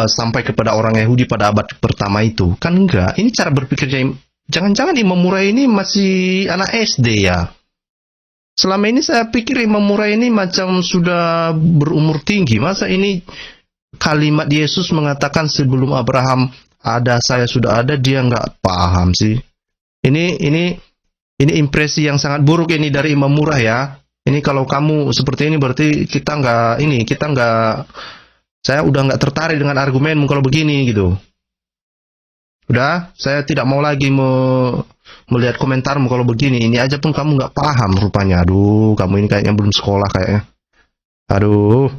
sampai kepada orang Yahudi pada abad pertama itu? Kan enggak. Ini cara berpikirnya. Jangan-jangan Imam Murah ini masih anak SD ya. Selama ini saya pikir Imam Murah ini macam sudah berumur tinggi. Masa ini kalimat Yesus mengatakan sebelum Abraham ada, saya sudah ada, dia nggak paham sih. Ini impresi yang sangat buruk ini dari Imam Murah ya. Ini kalau kamu seperti ini berarti saya udah nggak tertarik dengan argumenmu kalau begini gitu. Udah, saya tidak mau lagi melihat komentarmu kalau begini. Ini aja pun kamu nggak paham rupanya. Aduh, kamu ini kayaknya belum sekolah kayaknya. Aduh.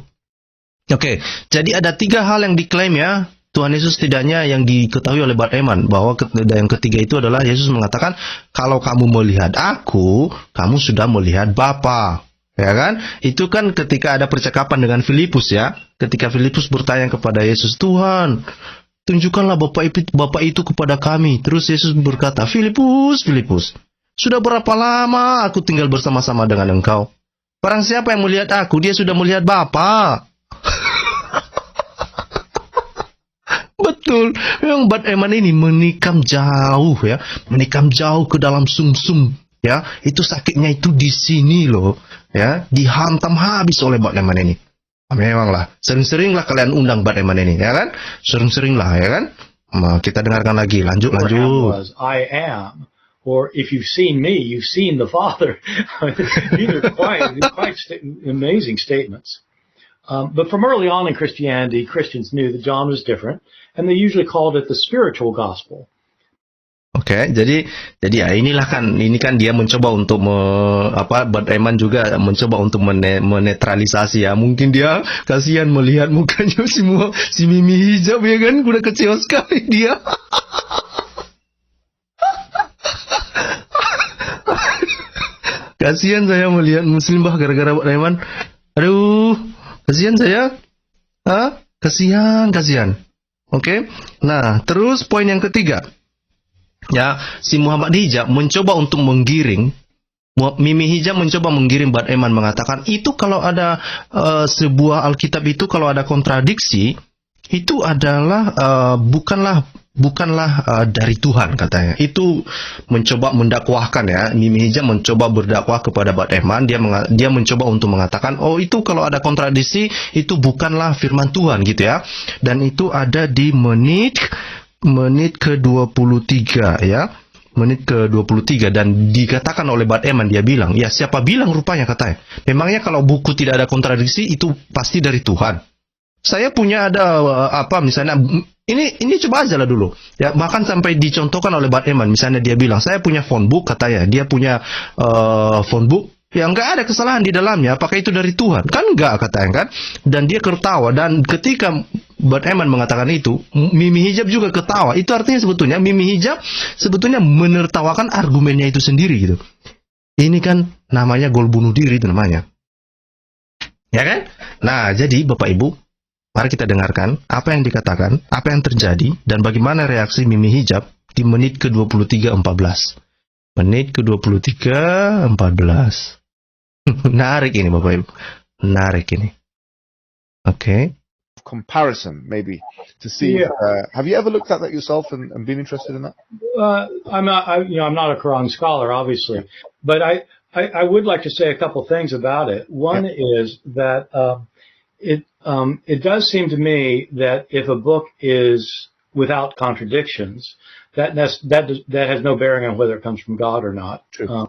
Oke, jadi ada 3 hal yang diklaim ya. Tuhan Yesus setidaknya yang diketahui oleh Bang Eman. Bahwa yang ketiga itu adalah Yesus mengatakan, kalau kamu melihat aku, kamu sudah melihat Bapa. Ya kan? Itu kan ketika ada percakapan dengan Filipus ya. Ketika Filipus bertanya kepada Yesus, Tuhan, tunjukkanlah Bapa itu kepada kami. Terus Yesus berkata, Filipus, sudah berapa lama aku tinggal bersama-sama dengan engkau? Barang siapa yang melihat aku, dia sudah melihat Bapa. Betul, memang Bang Eman ini menikam jauh ya, menikam jauh ke dalam sumsum ya. Itu sakitnya itu di sini loh ya, dihantam habis oleh Bang Eman ini. Memanglah, sering-seringlah kalian undang Bang Eman ini ya kan, sering-seringlah ya kan. Kita dengarkan lagi, lanjut. I am, or if you've seen me, you've seen the Father. These are quite amazing statements. But from early on in Christianity, Christians knew that John was different, and they usually called it the spiritual gospel. Oke, jadi ya ini kan dia mencoba untuk Bang Eman juga mencoba untuk menetralisasi ya. Mungkin dia kasihan melihat mukanya si Mimi Hijab ya kan, udah kecewa sekali dia. Kasihan saya melihat Muslim gara-gara Bang Eman. Aduh, kasihan saya. Kasihan. Oke. Nah, terus poin yang ketiga. Ya, si Muhammad Hijab mencoba untuk menggiring, Mimi Hijab mencoba menggiring Bang Eman mengatakan, itu kalau ada sebuah Alkitab itu kalau ada kontradiksi, itu adalah bukanlah dari Tuhan katanya. Itu mencoba mendakwahkan ya. Mimi Hijab mencoba berdakwah kepada Bad Eman. Dia mencoba untuk mengatakan, oh itu kalau ada kontradiksi itu bukanlah firman Tuhan gitu ya. Dan itu ada di menit ke-23 ya. Menit ke-23 dan dikatakan oleh Bad Eman, dia bilang, ya siapa bilang rupanya katanya. Memangnya kalau buku tidak ada kontradiksi itu pasti dari Tuhan. Saya punya ada misalnya ini coba aja lah dulu ya, bahkan sampai dicontohkan oleh Bad Eman. Misalnya dia bilang saya punya phone book katanya, dia punya phone book yang nggak ada kesalahan di dalamnya, apakah itu dari Tuhan? Kan nggak katanya kan. Dan dia ketawa, dan ketika Bad Eman mengatakan itu, Mimi Hijab juga ketawa. Itu artinya sebetulnya Mimi Hijab sebetulnya menertawakan argumennya itu sendiri gitu. Ini kan namanya gol bunuh diri itu namanya, ya kan? Nah jadi Bapak Ibu, mari kita dengarkan apa yang dikatakan, apa yang terjadi, dan bagaimana reaksi Mimi Hijab di menit ke-23.14. Menit ke-23.14. Menarik ini Bapak Ibu. Menarik ini. Okay. Comparison, maybe, to see. Yeah. Have you ever looked at that yourself and been interested in that? I'm not a Quran scholar, obviously, but I would like to say a couple things about it. One is that it does seem to me that if a book is without contradictions, that has no bearing on whether it comes from God or not. True.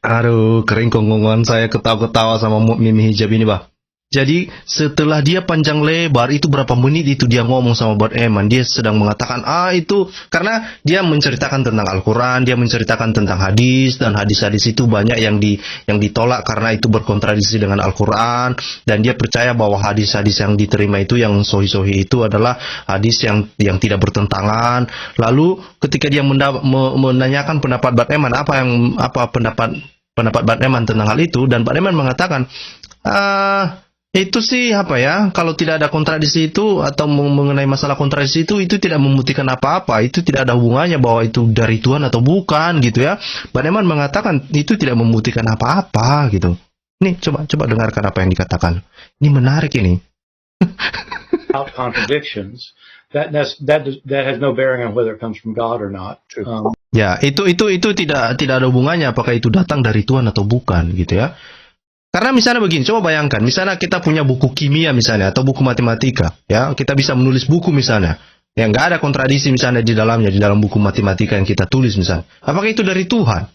Aduh, kering kongkongan saya ketawa-ketawa sama Mimi Hijab ini, Bah. Jadi setelah dia panjang lebar itu berapa menit itu dia ngomong sama Bad Eman, dia sedang mengatakan itu karena dia menceritakan tentang Al-Quran, dia menceritakan tentang hadis, dan hadis-hadis itu banyak yang ditolak karena itu berkontradiksi dengan Al-Quran, dan dia percaya bahwa hadis-hadis yang diterima itu yang sahih-sahih itu adalah hadis yang tidak bertentangan. Lalu ketika dia menanyakan pendapat Bad Eman, apa pendapat Bad Eman tentang hal itu, dan Bad Eman mengatakan itu sih kalau tidak ada kontradiksi itu atau mengenai masalah kontradiksi itu tidak membuktikan apa-apa, itu tidak ada hubungannya bahwa itu dari Tuhan atau bukan gitu ya. Bad Eman mengatakan itu tidak membuktikan apa-apa gitu. Nih coba dengarkan apa yang dikatakan. Ini menarik ini. Without contradictions, that has no bearing on whether it comes from God or not. Ya, itu tidak ada hubungannya apakah itu datang dari Tuhan atau bukan gitu ya. Karena misalnya begini, coba bayangkan, misalnya kita punya buku kimia misalnya, atau buku matematika, ya, kita bisa menulis buku misalnya, yang nggak ada kontradiksi misalnya di dalamnya, di dalam buku matematika yang kita tulis misalnya. Apakah itu dari Tuhan?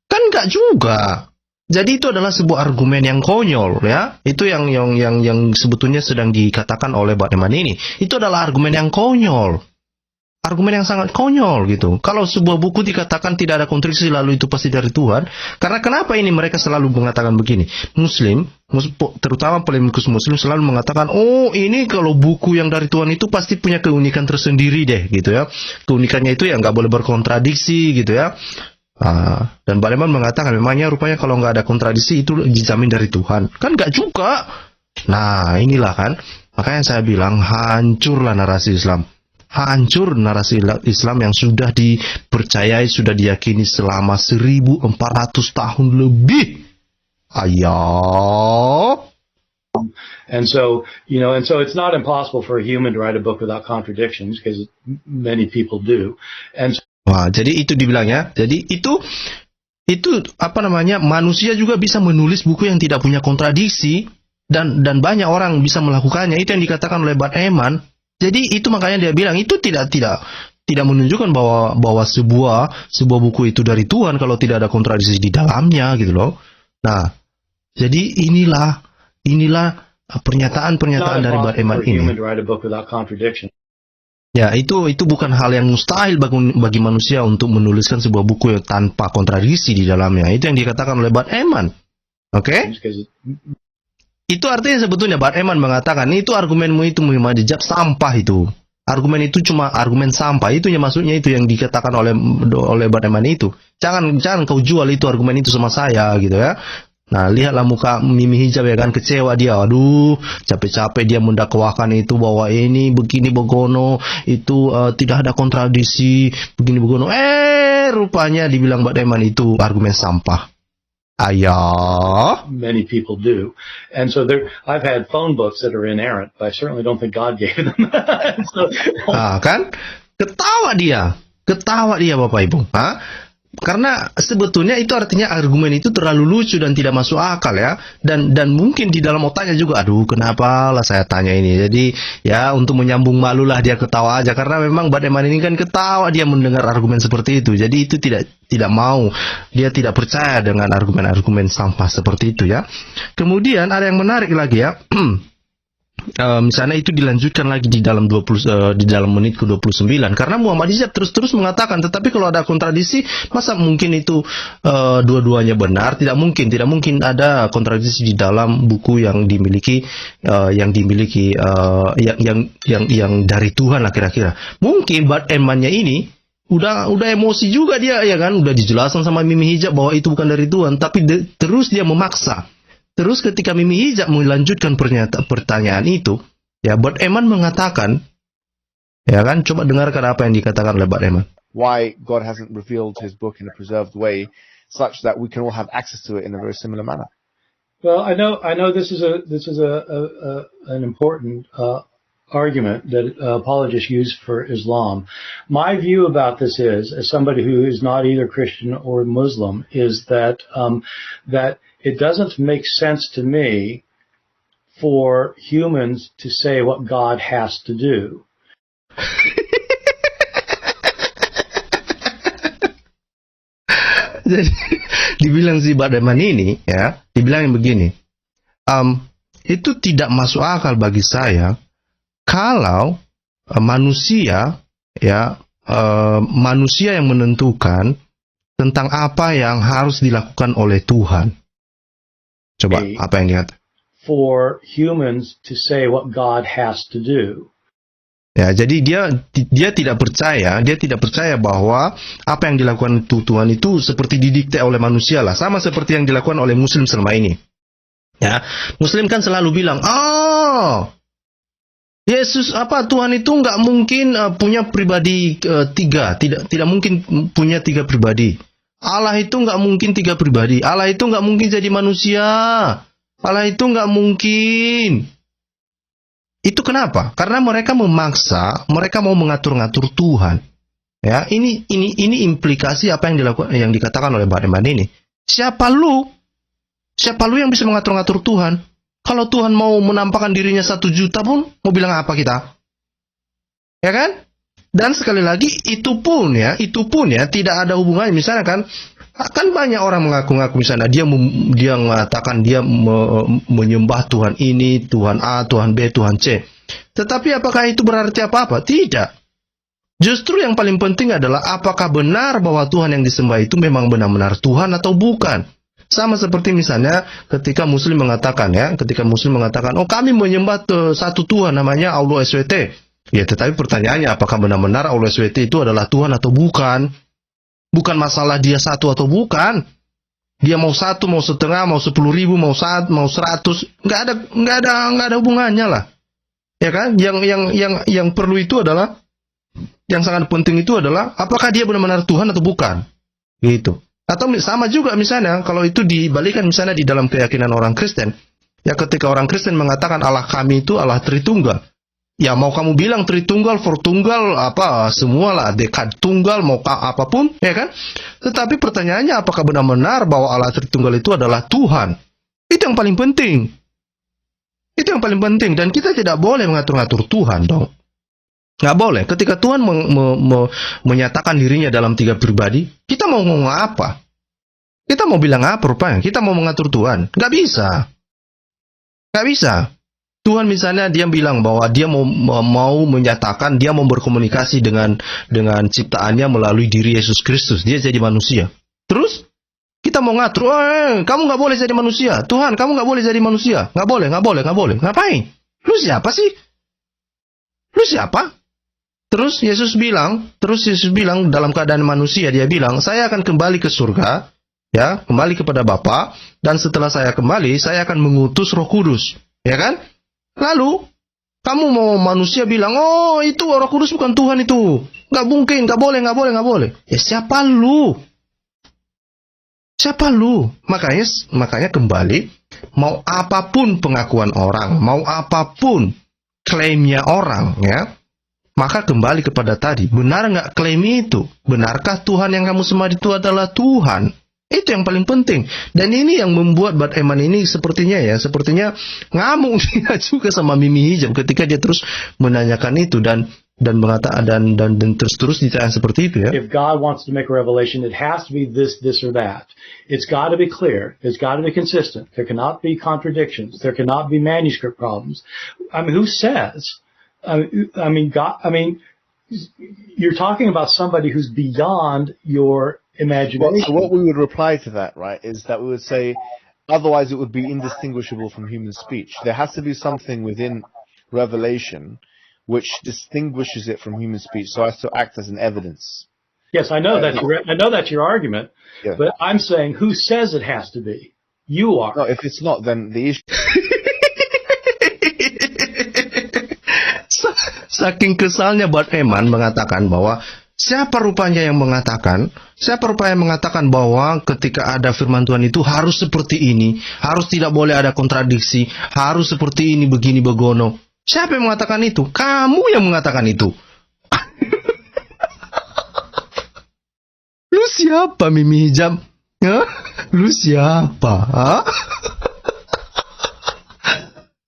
Kan nggak juga. Jadi itu adalah sebuah argumen yang konyol, ya. Itu yang sebetulnya sedang dikatakan oleh Bad Eman ini. Itu adalah argumen yang konyol. Argumen yang sangat konyol gitu. Kalau sebuah buku dikatakan tidak ada kontradiksi lalu itu pasti dari Tuhan. Karena kenapa ini mereka selalu mengatakan begini? Muslim, terutama polemikus Muslim selalu mengatakan, oh ini kalau buku yang dari Tuhan itu pasti punya keunikan tersendiri deh gitu ya. Keunikannya itu ya nggak boleh berkontradiksi gitu ya. Dan Bad Eman mengatakan memangnya rupanya kalau nggak ada kontradiksi itu dijamin dari Tuhan. Kan nggak juga. Nah inilah kan. Makanya saya bilang hancurlah narasi Islam. Hancur narasi Islam yang sudah dipercayai, sudah diyakini selama 1400 tahun lebih. Ayo. And so it's not impossible for a human to write a book without contradictions because many people do. And wah, jadi itu dibilangnya. Jadi itu manusia juga bisa menulis buku yang tidak punya kontradiksi dan banyak orang bisa melakukannya. Itu yang dikatakan oleh Bad Eman. Jadi itu makanya dia bilang itu tidak menunjukkan bahwa sebuah buku itu dari Tuhan kalau tidak ada kontradiksi di dalamnya gitu loh. Nah, jadi inilah pernyataan dari Bad Eman ini. Ya, itu bukan hal yang mustahil bagi manusia untuk menuliskan sebuah buku yang tanpa kontradiksi di dalamnya. Itu yang dikatakan oleh Bad Eman. Oke? Itu artinya sebetulnya Bad Eman mengatakan itu argumenmu itu Muhammad Hijab sampah itu. Argumen itu cuma argumen sampah. Itu maksudnya itu yang dikatakan oleh Bad Eman itu. Jangan kau jual itu argumen itu sama saya gitu ya. Nah, lihatlah muka Mimi Hijab ya kan, kecewa dia. Aduh, capek-capek dia mendakwakan itu bahwa ini begini begono, itu tidak ada kontradiksi, begini begono. Rupanya dibilang Mbak Deman itu argumen sampah. Ayah. Many people do. And so I've had phone books that are inerrant, but I certainly don't think God gave them. So, Kan? Ketawa dia Bapak Ibu. Karena sebetulnya itu artinya argumen itu terlalu lucu dan tidak masuk akal ya. Dan mungkin di dalam otaknya juga, aduh kenapa lah saya tanya ini. Jadi ya untuk menyambung malu lah dia ketawa aja. Karena memang Mbak Deman ini kan ketawa dia mendengar argumen seperti itu. Jadi itu tidak mau. Dia tidak percaya dengan argumen-argumen sampah seperti itu ya. Kemudian ada yang menarik lagi ya. Misalnya itu dilanjutkan lagi di dalam menit ke-29 karena Muhammad Hijab terus mengatakan, tetapi kalau ada kontradiksi masa mungkin itu dua-duanya benar? Tidak mungkin ada kontradiksi di dalam buku yang dimiliki yang dari Tuhan lah kira-kira. Mungkin Bad Emannya ini udah emosi juga dia ya kan, udah dijelaskan sama Mimi Hijab bahwa itu bukan dari Tuhan, tapi terus dia memaksa. Terus ketika Mimi Hijab melanjutkan pertanyaan itu, ya Bad Eman mengatakan, ya kan, coba dengarkan apa yang dikatakan oleh Bad Eman. Why God hasn't revealed His book in a preserved way, such that we can all have access to it in a very similar manner. well, I know this is an important argument that apologists use for Islam. My view about this is, as somebody who is not either Christian or Muslim, is that that it doesn't make sense to me for humans to say what God has to do. Jadi dibilang si Bad Eman ini ya, dibilang begini, itu tidak masuk akal bagi saya kalau manusia yang menentukan tentang apa yang harus dilakukan oleh Tuhan. Coba apa yang dikatakan? For humans to say what God has to do. Ya, jadi dia tidak percaya bahwa apa yang dilakukan Tuhan itu seperti didikte oleh manusia lah, sama seperti yang dilakukan oleh Muslim selama ini. Ya, Muslim kan selalu bilang, Yesus Tuhan itu nggak mungkin punya pribadi tiga, tidak mungkin punya tiga pribadi. Allah itu nggak mungkin tiga pribadi. Allah itu nggak mungkin jadi manusia. Allah itu nggak mungkin. Itu kenapa? Karena mereka memaksa, mereka mau mengatur-ngatur Tuhan. Ya, ini implikasi apa yang dikatakan oleh Bad Eman ini. Siapa lu yang bisa mengatur-ngatur Tuhan? Kalau Tuhan mau menampakkan dirinya 1 juta pun, mau bilang apa kita? Ya kan? Dan sekali lagi itu pun ya tidak ada hubungannya. Misalnya kan banyak orang mengaku-ngaku misalnya dia mengatakan dia menyembah Tuhan ini, Tuhan A, Tuhan B, Tuhan C. Tetapi apakah itu berarti apa-apa? Tidak. Justru yang paling penting adalah apakah benar bahwa Tuhan yang disembah itu memang benar-benar Tuhan atau bukan. Sama seperti misalnya ketika Muslim mengatakan, oh kami menyembah satu Tuhan namanya Allah SWT. Ya, tetapi pertanyaannya apakah benar-benar Allah SWT itu adalah Tuhan atau bukan? Bukan masalah dia satu atau bukan. Dia mau satu, mau setengah, mau 10.000, mau 100, nggak ada hubungannya lah. Ya kan? Yang perlu itu adalah, yang sangat penting itu adalah apakah dia benar-benar Tuhan atau bukan? Gitu. Atau sama juga misalnya kalau itu dibalikan misalnya di dalam keyakinan orang Kristen. Ya ketika orang Kristen mengatakan Allah kami itu Allah Tritunggal. Ya mau kamu bilang Tritunggal, Fortunggal, semualah, Dekad Tunggal, mau apapun, ya kan? Tetapi pertanyaannya apakah benar-benar bahwa Allah Tritunggal itu adalah Tuhan? Itu yang paling penting. Dan kita tidak boleh mengatur-ngatur Tuhan dong. Nggak boleh. Ketika Tuhan menyatakan dirinya dalam 3 pribadi, kita mau ngomong apa? Kita mau bilang apa rupanya? Kita mau mengatur Tuhan? Nggak bisa. Tuhan misalnya dia bilang bahwa dia mau menyatakan, dia mau berkomunikasi dengan ciptaannya melalui diri Yesus Kristus. Dia jadi manusia. Terus kita mau ngatur, kamu nggak boleh jadi manusia. Tuhan, kamu nggak boleh jadi manusia. Nggak boleh. Ngapain? Lu siapa sih? Lu siapa? Terus Yesus bilang dalam keadaan manusia, dia bilang, saya akan kembali ke surga ya, kembali kepada Bapa, dan setelah saya kembali, saya akan mengutus Roh Kudus, ya kan? Lalu kamu mau manusia bilang, oh itu Roh Kudus bukan Tuhan itu, nggak mungkin, nggak boleh. Ya siapa lu? Siapa lu? Makanya kembali, mau apapun pengakuan orang, mau apapun klaimnya orang, ya, maka kembali kepada tadi, benar nggak klaim itu? Benarkah Tuhan yang kamu sembah itu adalah Tuhan? Itu yang paling penting. Dan ini yang membuat Bart Eman ini sepertinya ngamuk dia juga sama Mimi Hijab ketika dia terus menanyakan itu dan mengatakan dan terus ditanya seperti itu, ya. If God wants to make a revelation, it has to be this or that. It's got to be clear. It's got to be consistent. There cannot be contradictions. There cannot be manuscript problems. I mean, who says? You're talking about somebody who's beyond your imagination. So what we would reply to that, right, is that we would say, otherwise it would be indistinguishable from human speech. There has to be something within Revelation which distinguishes it from human speech, so as to act as an evidence. Yes, I know that's your argument, Yeah. but I'm saying, who says it has to be? You are. No, if it's not, then the issue. Saking kesalnya Bart Eman mengatakan bahwa siapa rupanya yang mengatakan bahwa ketika ada firman Tuhan itu harus seperti ini, harus tidak boleh ada kontradiksi, harus seperti ini, begini, begono. Siapa yang mengatakan itu? Kamu yang mengatakan itu. Lu siapa, Mimi Hijab? Hah? Lu siapa? Hah?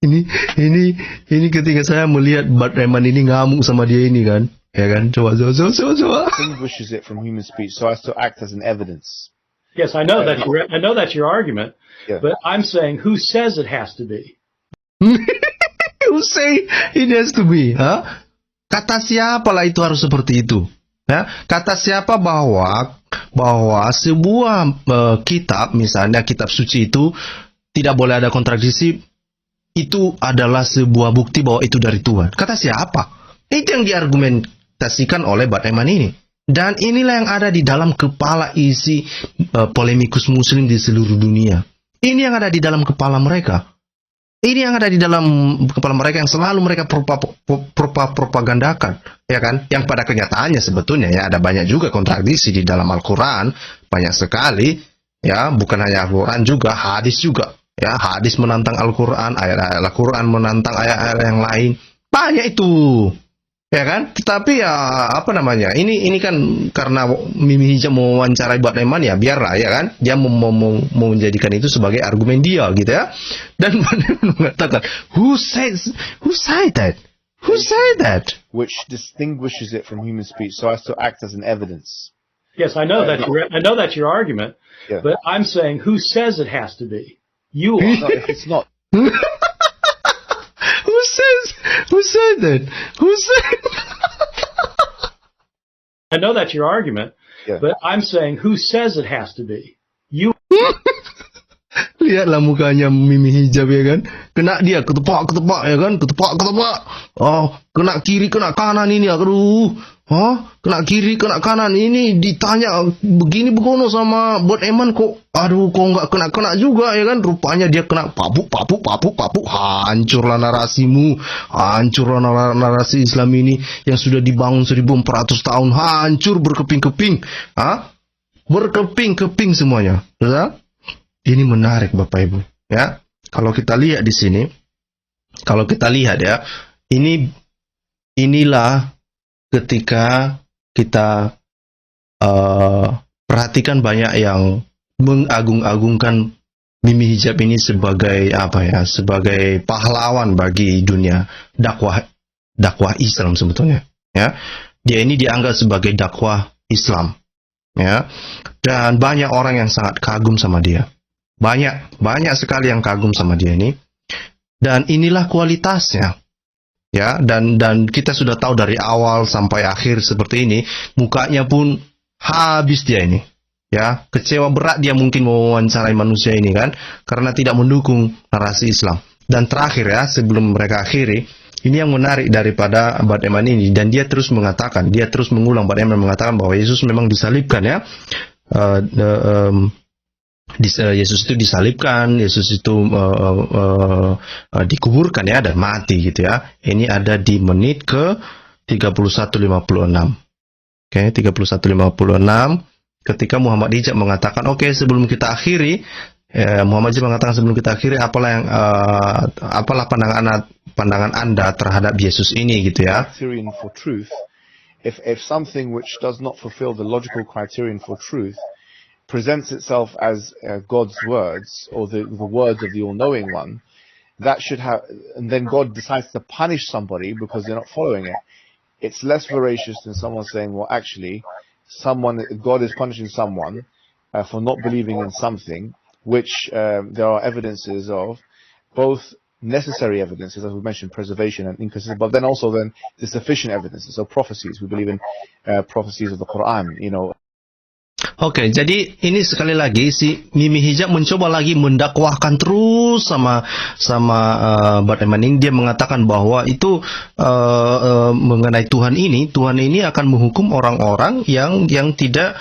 Ini ketika saya melihat Bart Eman ini ngamuk sama dia ini kan, ya kan? Coba. Distinguishes it from human speech, so as to act as an evidence. Yes, I know that's your argument, Yeah. but I'm saying, who says it has to be? Who say it has to be? Hah? Kata siapa lah itu harus seperti itu? Ya? Kata siapa bahwa sebuah kitab, misalnya kitab suci itu tidak boleh ada kontradiksi, itu adalah sebuah bukti bahwa itu dari Tuhan. Kata siapa? Itu yang diargumentasikan oleh Bart Eman ini. Dan inilah yang ada di dalam kepala isi polemikus muslim di seluruh dunia. Ini yang ada di dalam kepala mereka. Ini yang ada di dalam kepala mereka yang selalu mereka propagandakan, ya kan? Yang pada kenyataannya sebetulnya ya ada banyak juga kontradiksi di dalam Al-Quran, banyak sekali, ya, bukan hanya Al-Quran juga, hadis juga. Ya, hadis menantang Al-Quran, ayat-ayat Al-Quran menantang ayat-ayat yang lain. Banyak itu. Ya kan? Tetapi ya, apa namanya? Ini kan karena Mimi Hijab mau wawancarai Bart Eman, ya biarlah, ya kan? Dia mau menjadikan itu sebagai argumen dia, gitu ya. Dan Bart Eman mengatakan, who said that? Who said that? Which distinguishes it from human speech, so as to act as an evidence. Yes, I know that's your argument, Yeah. but I'm saying, who says it has to be? You are. No, if it's not. Who said that? Who said? I know that's your argument, Yeah. but I'm saying, who says it has to be? You. Lihatlah mukanya Mimi Hijab, ya kan? Kena dia ketepak, ya kan? Ketepak. Oh, kena kiri, kena kanan ini, aduh. Kena kiri, kena kanan ini, ditanya begini begono sama Bart Eman kok. Aduh, kok nggak kena juga, ya kan? Rupanya dia kena papuk. Hancurlah narasimu, hancurlah narasi Islam ini yang sudah dibangun 1400 tahun, hancur berkeping-keping. Berkeping-keping semuanya. Ya? Ini menarik Bapak Ibu, ya. Kalau kita lihat di sini, ya, inilah ketika kita perhatikan banyak yang mengagung-agungkan Mimi Hijab ini sebagai sebagai pahlawan bagi dunia dakwah Islam sebetulnya, ya. Dia ini dianggap sebagai dakwah Islam, ya. Dan banyak orang yang sangat kagum sama dia. Banyak sekali yang kagum sama dia ini. Dan inilah kualitasnya. Ya, dan kita sudah tahu dari awal sampai akhir seperti ini, mukanya pun habis dia ini. Ya, kecewa berat dia mungkin mewawancarai manusia ini kan, karena tidak mendukung narasi Islam. Dan terakhir ya, sebelum mereka akhiri, ini yang menarik daripada Bart Eman ini, dan dia terus mengulang, Bart Eman mengatakan bahwa Yesus memang disalibkan, ya. Yesus itu disalibkan, Yesus itu dikuburkan ya dan mati gitu ya. Ini ada di menit ke 31.56. Oke, 31.56 ketika Muhammad Hijab mengatakan, oke, sebelum kita akhiri, Muhammad Hijab mengatakan sebelum kita akhiri, apalah pandangan Anda terhadap Yesus ini gitu ya. Criterion for truth. If something which does not fulfill the logical criterion for truth presents itself as God's words or the words of the all-knowing one, that should have, and then God decides to punish somebody because they're not following it. It's less veracious than someone saying, well, actually, God is punishing someone for not believing in something which there are evidences of, both necessary evidences, as we mentioned, preservation and inconsistency, but then also the sufficient evidences, so prophecies. We believe in prophecies of the Quran, Oke, jadi ini sekali lagi si Mimi Hijab mencoba lagi mendakwahkan terus sama Bart Eman. Dia mengatakan bahwa itu mengenai Tuhan ini akan menghukum orang-orang yang tidak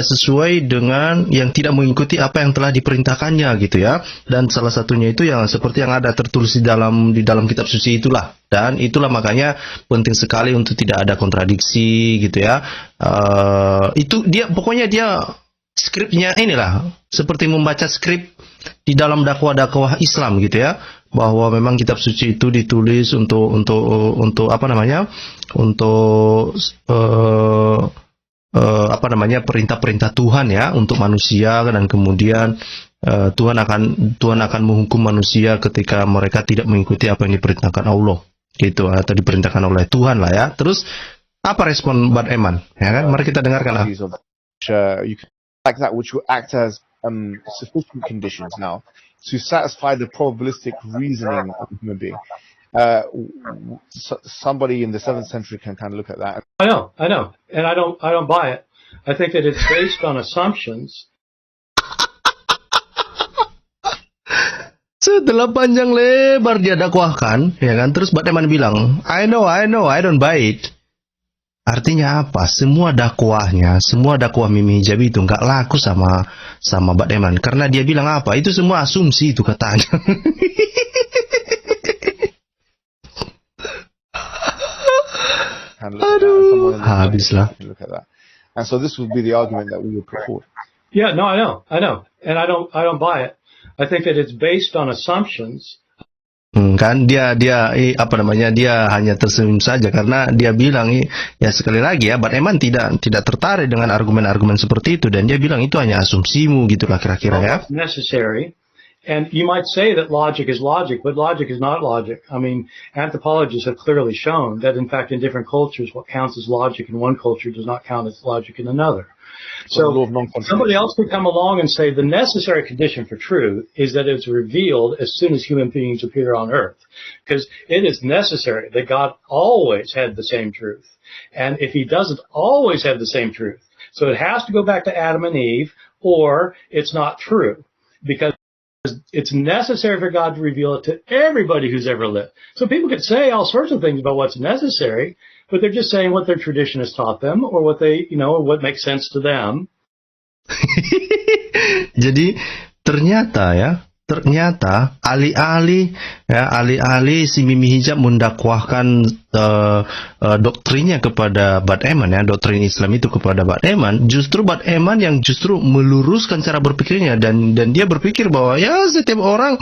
sesuai dengan, yang tidak mengikuti apa yang telah diperintahkannya gitu ya. Dan salah satunya itu yang seperti yang ada tertulis di dalam kitab suci itulah. Dan itulah makanya penting sekali untuk tidak ada kontradiksi gitu ya. Itu pokoknya dia skripnya inilah seperti membaca skrip di dalam dakwah Islam gitu ya, bahwa memang kitab suci itu ditulis untuk apa namanya, untuk perintah-perintah Tuhan ya untuk manusia, dan kemudian Tuhan akan menghukum manusia ketika mereka tidak mengikuti apa yang diperintahkan Allah gitu, atau diperintahkan oleh Tuhan lah ya. Terus apa respon Bart Eman? Ya kan? Mari kita dengarkan lah. You can like that which will act as sufficient conditions now to satisfy the probabilistic reasoning of a human being. Somebody in the 7th century can kind of look at that. I know, and I don't buy it. I think that it's based on assumptions. Setelah panjang lebar dia dakwahkan, ya kan? Terus Bart Eman bilang, I know, I don't buy it. Artinya apa? Semua dakwah Mimi Hijab itu nggak laku sama Bart Eman, karena dia bilang apa? Itu semua asumsi itu katanya. Aduh, habislah. And so this would be the argument that we would put forward. Yeah, no, I know, and I don't buy it. I think that it's based on assumptions. Kan dia hanya tersenyum saja karena dia bilang, ya sekali lagi ya, Bart Eman tidak tertarik dengan argumen-argumen seperti itu, dan dia bilang itu hanya asumsimu gitulah kira-kira ya. Necessary. And you might say that logic is logic, but logic is not logic. I mean, anthropologists have clearly shown that, in fact, in different cultures, what counts as logic in one culture does not count as logic in another. So somebody else could come along and say the necessary condition for truth is that it's revealed as soon as human beings appear on earth. Because it is necessary that God always had the same truth. And if he doesn't always have the same truth, so it has to go back to Adam and Eve, or it's not true. Because it's necessary for God to reveal it to everybody who's ever lived. So people could say all sorts of things about what's necessary, but they're just saying what their tradition has taught them, or what they, what makes sense to them. Jadi ternyata alih-alih si Mimi Hijab mendakwahkan doktrinnya kepada Bart Eman ya, doktrin Islam itu kepada Bart Eman, justru Bart Eman yang justru meluruskan cara berpikirnya, dan dia berpikir bahwa ya setiap orang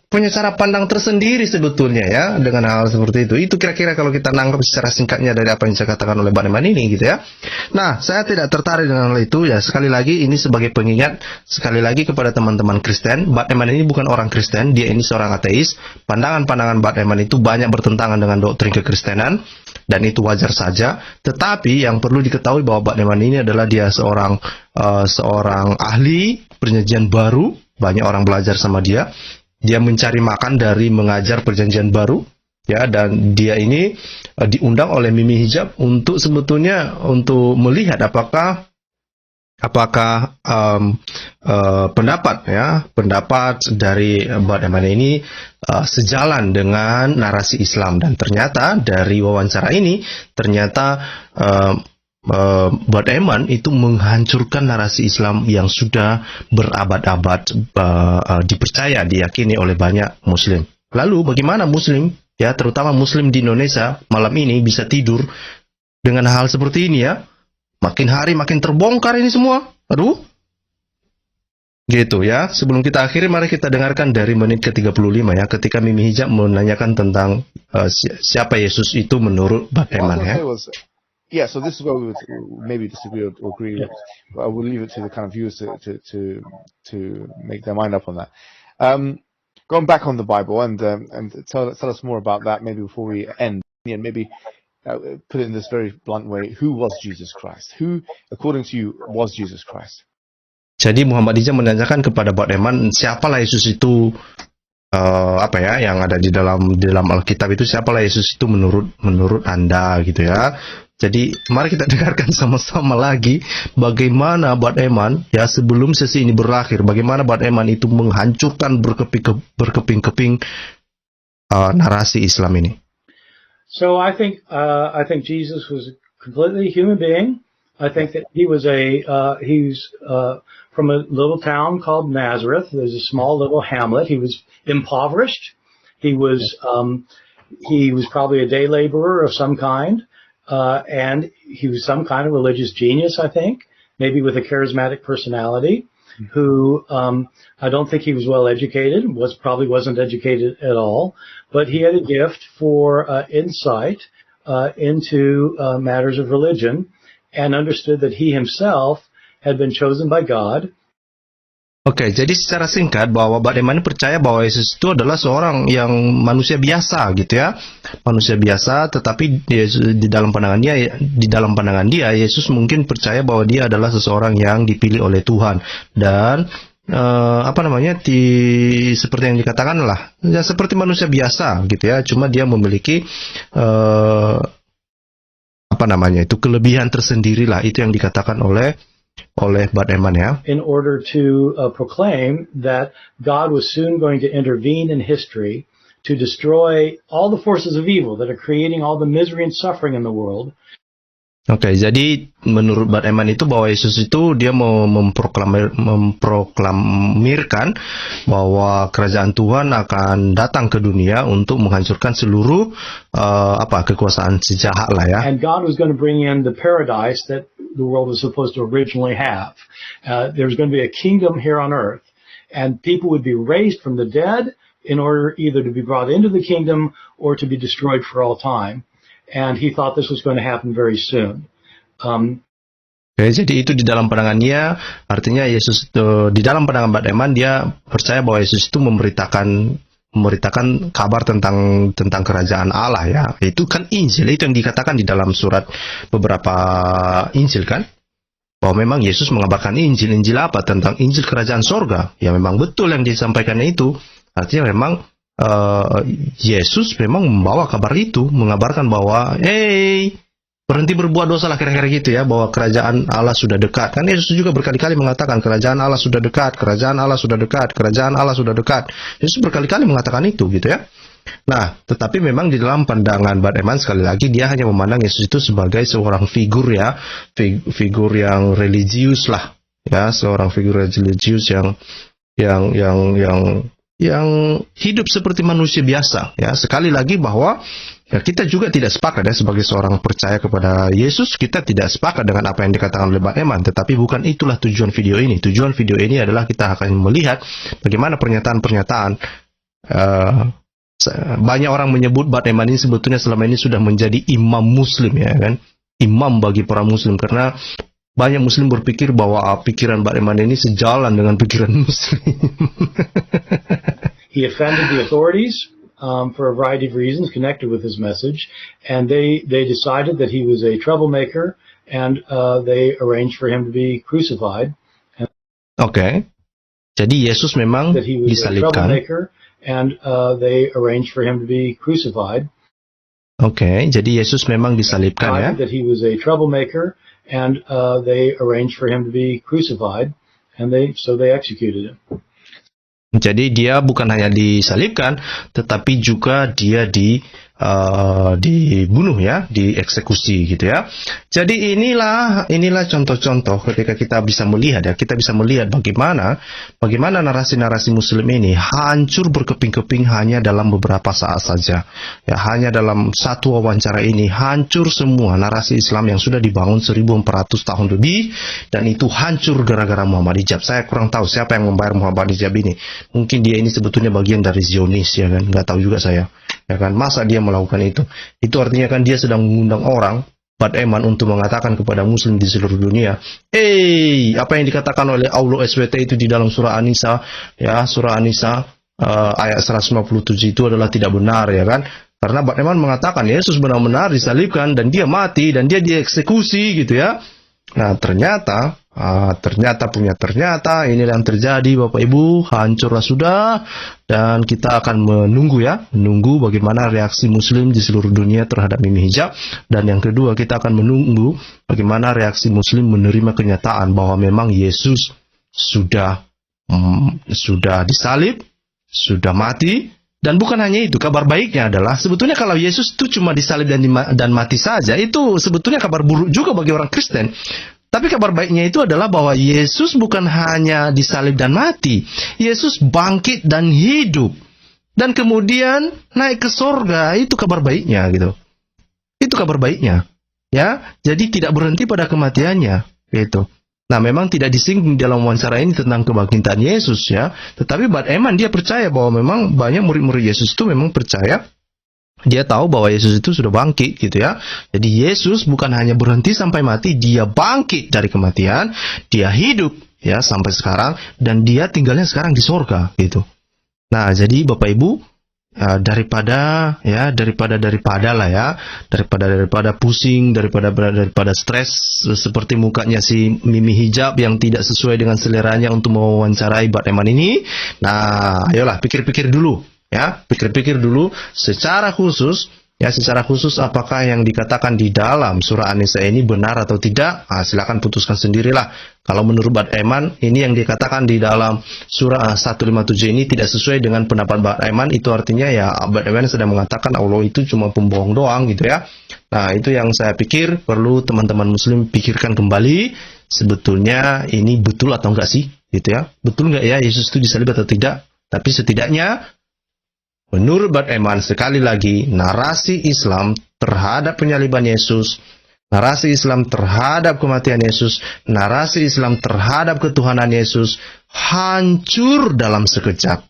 punya cara pandang tersendiri sebetulnya ya dengan hal seperti itu. Itu kira-kira kalau kita nangkap secara singkatnya dari apa yang saya katakan oleh Bart Eman ini gitu ya. Nah, saya tidak tertarik dengan hal itu ya. Sekali lagi ini sebagai pengingat sekali lagi kepada teman-teman Kristen, Bart Eman ini bukan orang Kristen, dia ini seorang ateis. Pandangan-pandangan Bart Eman itu banyak bertentangan dengan doktrin kekristenan, dan itu wajar saja. Tetapi yang perlu diketahui bahwa Bart Eman ini adalah dia seorang ahli perjanjian baru. Banyak orang belajar sama dia. Dia mencari makan dari mengajar perjanjian baru, ya, dan dia ini diundang oleh Mimi Hijab untuk sebetulnya untuk melihat apakah pendapat dari Bart Eman ini sejalan dengan narasi Islam. Dan ternyata dari wawancara ini Bud Eman itu menghancurkan narasi Islam yang sudah berabad-abad dipercaya, diyakini oleh banyak Muslim. Lalu bagaimana Muslim, ya terutama Muslim di Indonesia malam ini bisa tidur dengan hal seperti ini ya? Makin hari makin terbongkar ini semua. Aduh. Gitu ya. Sebelum kita akhiri, mari kita dengarkan dari menit ke-35 ya, ketika Mimi Hijab menanyakan tentang siapa Yesus itu menurut Bud Eman ya. Yeah, so this is where we would maybe disagree or agree. Yeah. But I will leave it to the kind of viewers to make their mind up on that. Going back on the Bible and tell us more about that maybe before we end. And maybe put it in this very blunt way: who was Jesus Christ? Who, according to you, was Jesus Christ? Jadi Muhammad Hijab menanyakan kepada Bud Eman, siapalah Yesus itu, yang ada di dalam Alkitab itu, siapalah Yesus itu menurut Anda gitu ya. Jadi mari kita dengarkan sama-sama lagi bagaimana Bud Eman ya sebelum sesi ini berakhir, bagaimana Bud Eman itu menghancurkan berkeping-keping narasi Islam ini. So I think Jesus was a completely human being. I think that he's from a little town called Nazareth. There's a small little hamlet. He was impoverished. He was probably a day laborer of some kind. And he was some kind of religious genius, I think, maybe with a charismatic personality, who I don't think he was well educated, probably wasn't educated at all, but he had a gift for insight into matters of religion, and understood that he himself had been chosen by God. Oke, jadi secara singkat bahwa Bud Eman percaya bahwa Yesus itu adalah seorang yang manusia biasa gitu ya. Manusia biasa, tetapi di dalam pandangan dia Yesus mungkin percaya bahwa dia adalah seseorang yang dipilih oleh Tuhan. Dan seperti yang dikatakan lah, ya seperti manusia biasa gitu ya. Cuma dia memiliki kelebihan tersendiri lah, itu yang dikatakan oleh Bud Eman ya. In order to proclaim that God was soon going to intervene in history to destroy all the forces of evil that are creating all the misery and suffering in the world. Oke, jadi menurut Bud Eman itu bahwa Yesus itu dia mau memproklamirkan bahwa kerajaan Tuhan akan datang ke dunia untuk menghancurkan seluruh kekuasaan si jahat lah ya. And God was going to bring in the paradise that the world was supposed to originally have. There's going to be a kingdom here on earth, and people would be raised from the dead in order either to be brought into the kingdom or to be destroyed for all time. And he thought this was going to happen very soon. Jadi itu di dalam pandangannya, artinya Yesus itu, di dalam pandangan Bud Eman dia percaya bahwa Yesus itu memberitakan kabar tentang kerajaan Allah ya. Itu kan Injil, itu yang dikatakan di dalam surat beberapa Injil kan, bahwa memang Yesus mengabarkan Injil apa, tentang Injil kerajaan sorga. Ya memang betul yang disampaikannya itu, artinya memang Yesus memang membawa kabar itu, mengabarkan bahwa berhenti berbuat dosa lah, kira-kira gitu ya, bahwa kerajaan Allah sudah dekat. Kan Yesus juga berkali-kali mengatakan kerajaan Allah sudah dekat, kerajaan Allah sudah dekat, kerajaan Allah sudah dekat. Yesus berkali-kali mengatakan itu gitu ya. Nah, tetapi memang di dalam pandangan Bud Eman sekali lagi dia hanya memandang Yesus itu sebagai seorang figur ya, figur yang religius lah ya, seorang figur religius yang hidup seperti manusia biasa ya. Sekali lagi bahwa ya, kita juga tidak sepakat ya, sebagai seorang percaya kepada Yesus, kita tidak sepakat dengan apa yang dikatakan oleh Bud Eman. Tetapi bukan itulah tujuan video ini. Tujuan video ini adalah kita akan melihat bagaimana pernyataan-pernyataan banyak orang menyebut Bud Eman ini sebetulnya selama ini sudah menjadi imam Muslim ya kan, imam bagi para Muslim, karena banyak Muslim berpikir bahwa pikiran Bud Eman ini sejalan dengan pikiran Muslim. He offended the authorities for a variety of reasons connected with his message, and they decided that he was a troublemaker, and they arranged for him to be crucified. Oke. Jadi Yesus memang that he was disalibkan. A troublemaker, and they arranged for him to be crucified. Oke, jadi Yesus memang disalibkan ya. That he was a troublemaker, and they arranged for him to be crucified, and they executed him. Jadi dia bukan hanya disalibkan, tetapi juga dia dibunuh ya, dieksekusi gitu ya. Jadi inilah contoh-contoh ketika kita bisa melihat ya, kita bisa melihat bagaimana narasi-narasi Muslim ini hancur berkeping-keping hanya dalam beberapa saat saja. Ya, hanya dalam satu wawancara ini hancur semua narasi Islam yang sudah dibangun 1400 tahun lebih, dan itu hancur gara-gara Muhammad Hijab. Saya kurang tahu siapa yang membayar Muhammad Hijab ini. Mungkin dia ini sebetulnya bagian dari Zionis ya kan, nggak tahu juga saya. Ya kan, masa dia melakukan itu? Itu artinya kan dia sedang mengundang orang Bad Eman untuk mengatakan kepada Muslim di seluruh dunia, apa yang dikatakan oleh Allah SWT itu di dalam surah An-Nisa, ya surah An-Nisa ayat 157 itu adalah tidak benar ya kan? Karena Bad Eman mengatakan Yesus benar-benar disalibkan dan dia mati dan dia dieksekusi gitu ya. Nah ternyata ini yang terjadi Bapak Ibu, hancurlah sudah, dan kita akan menunggu bagaimana reaksi Muslim di seluruh dunia terhadap Mimi Hijab. Dan yang kedua, kita akan menunggu bagaimana reaksi Muslim menerima kenyataan bahwa memang Yesus sudah disalib, sudah mati. Dan bukan hanya itu, kabar baiknya adalah sebetulnya kalau Yesus itu cuma disalib dan mati saja, itu sebetulnya kabar buruk juga bagi orang Kristen. Tapi kabar baiknya itu adalah bahwa Yesus bukan hanya disalib dan mati. Yesus bangkit dan hidup. Dan kemudian naik ke sorga. Itu kabar baiknya gitu. Itu kabar baiknya. Ya, jadi tidak berhenti pada kematiannya. Gitu. Nah, memang tidak disinggung dalam wawancara ini tentang kebangkitan Yesus ya. Tetapi Bad Eman dia percaya bahwa memang banyak murid-murid Yesus itu memang percaya. Dia tahu bahwa Yesus itu sudah bangkit gitu ya. Jadi Yesus bukan hanya berhenti sampai mati, dia bangkit dari kematian, dia hidup ya sampai sekarang, dan dia tinggalnya sekarang di sorga gitu. Nah, jadi Bapak Ibu, daripada pusing, daripada stres seperti mukanya si Mimi Hijab yang tidak sesuai dengan seleranya untuk mewawancarai Bad Eman ini. Nah, ayolah pikir-pikir dulu. Ya, pikir-pikir dulu secara khusus apakah yang dikatakan di dalam surah An-Nisa ini benar atau tidak. Nah, silakan putuskan sendirilah. Kalau menurut Bad Eman, ini yang dikatakan di dalam surah 157 ini tidak sesuai dengan pendapat Bad Eman, itu artinya ya Bad Eman sedang mengatakan Allah itu cuma pembohong doang gitu ya. Nah, itu yang saya pikir perlu teman-teman Muslim pikirkan kembali, sebetulnya ini betul atau enggak sih gitu ya. Betul enggak ya Yesus itu disalib atau tidak? Tapi setidaknya menurut Bad Eman, sekali lagi, narasi Islam terhadap penyaliban Yesus, narasi Islam terhadap kematian Yesus, narasi Islam terhadap ketuhanan Yesus hancur dalam sekejap.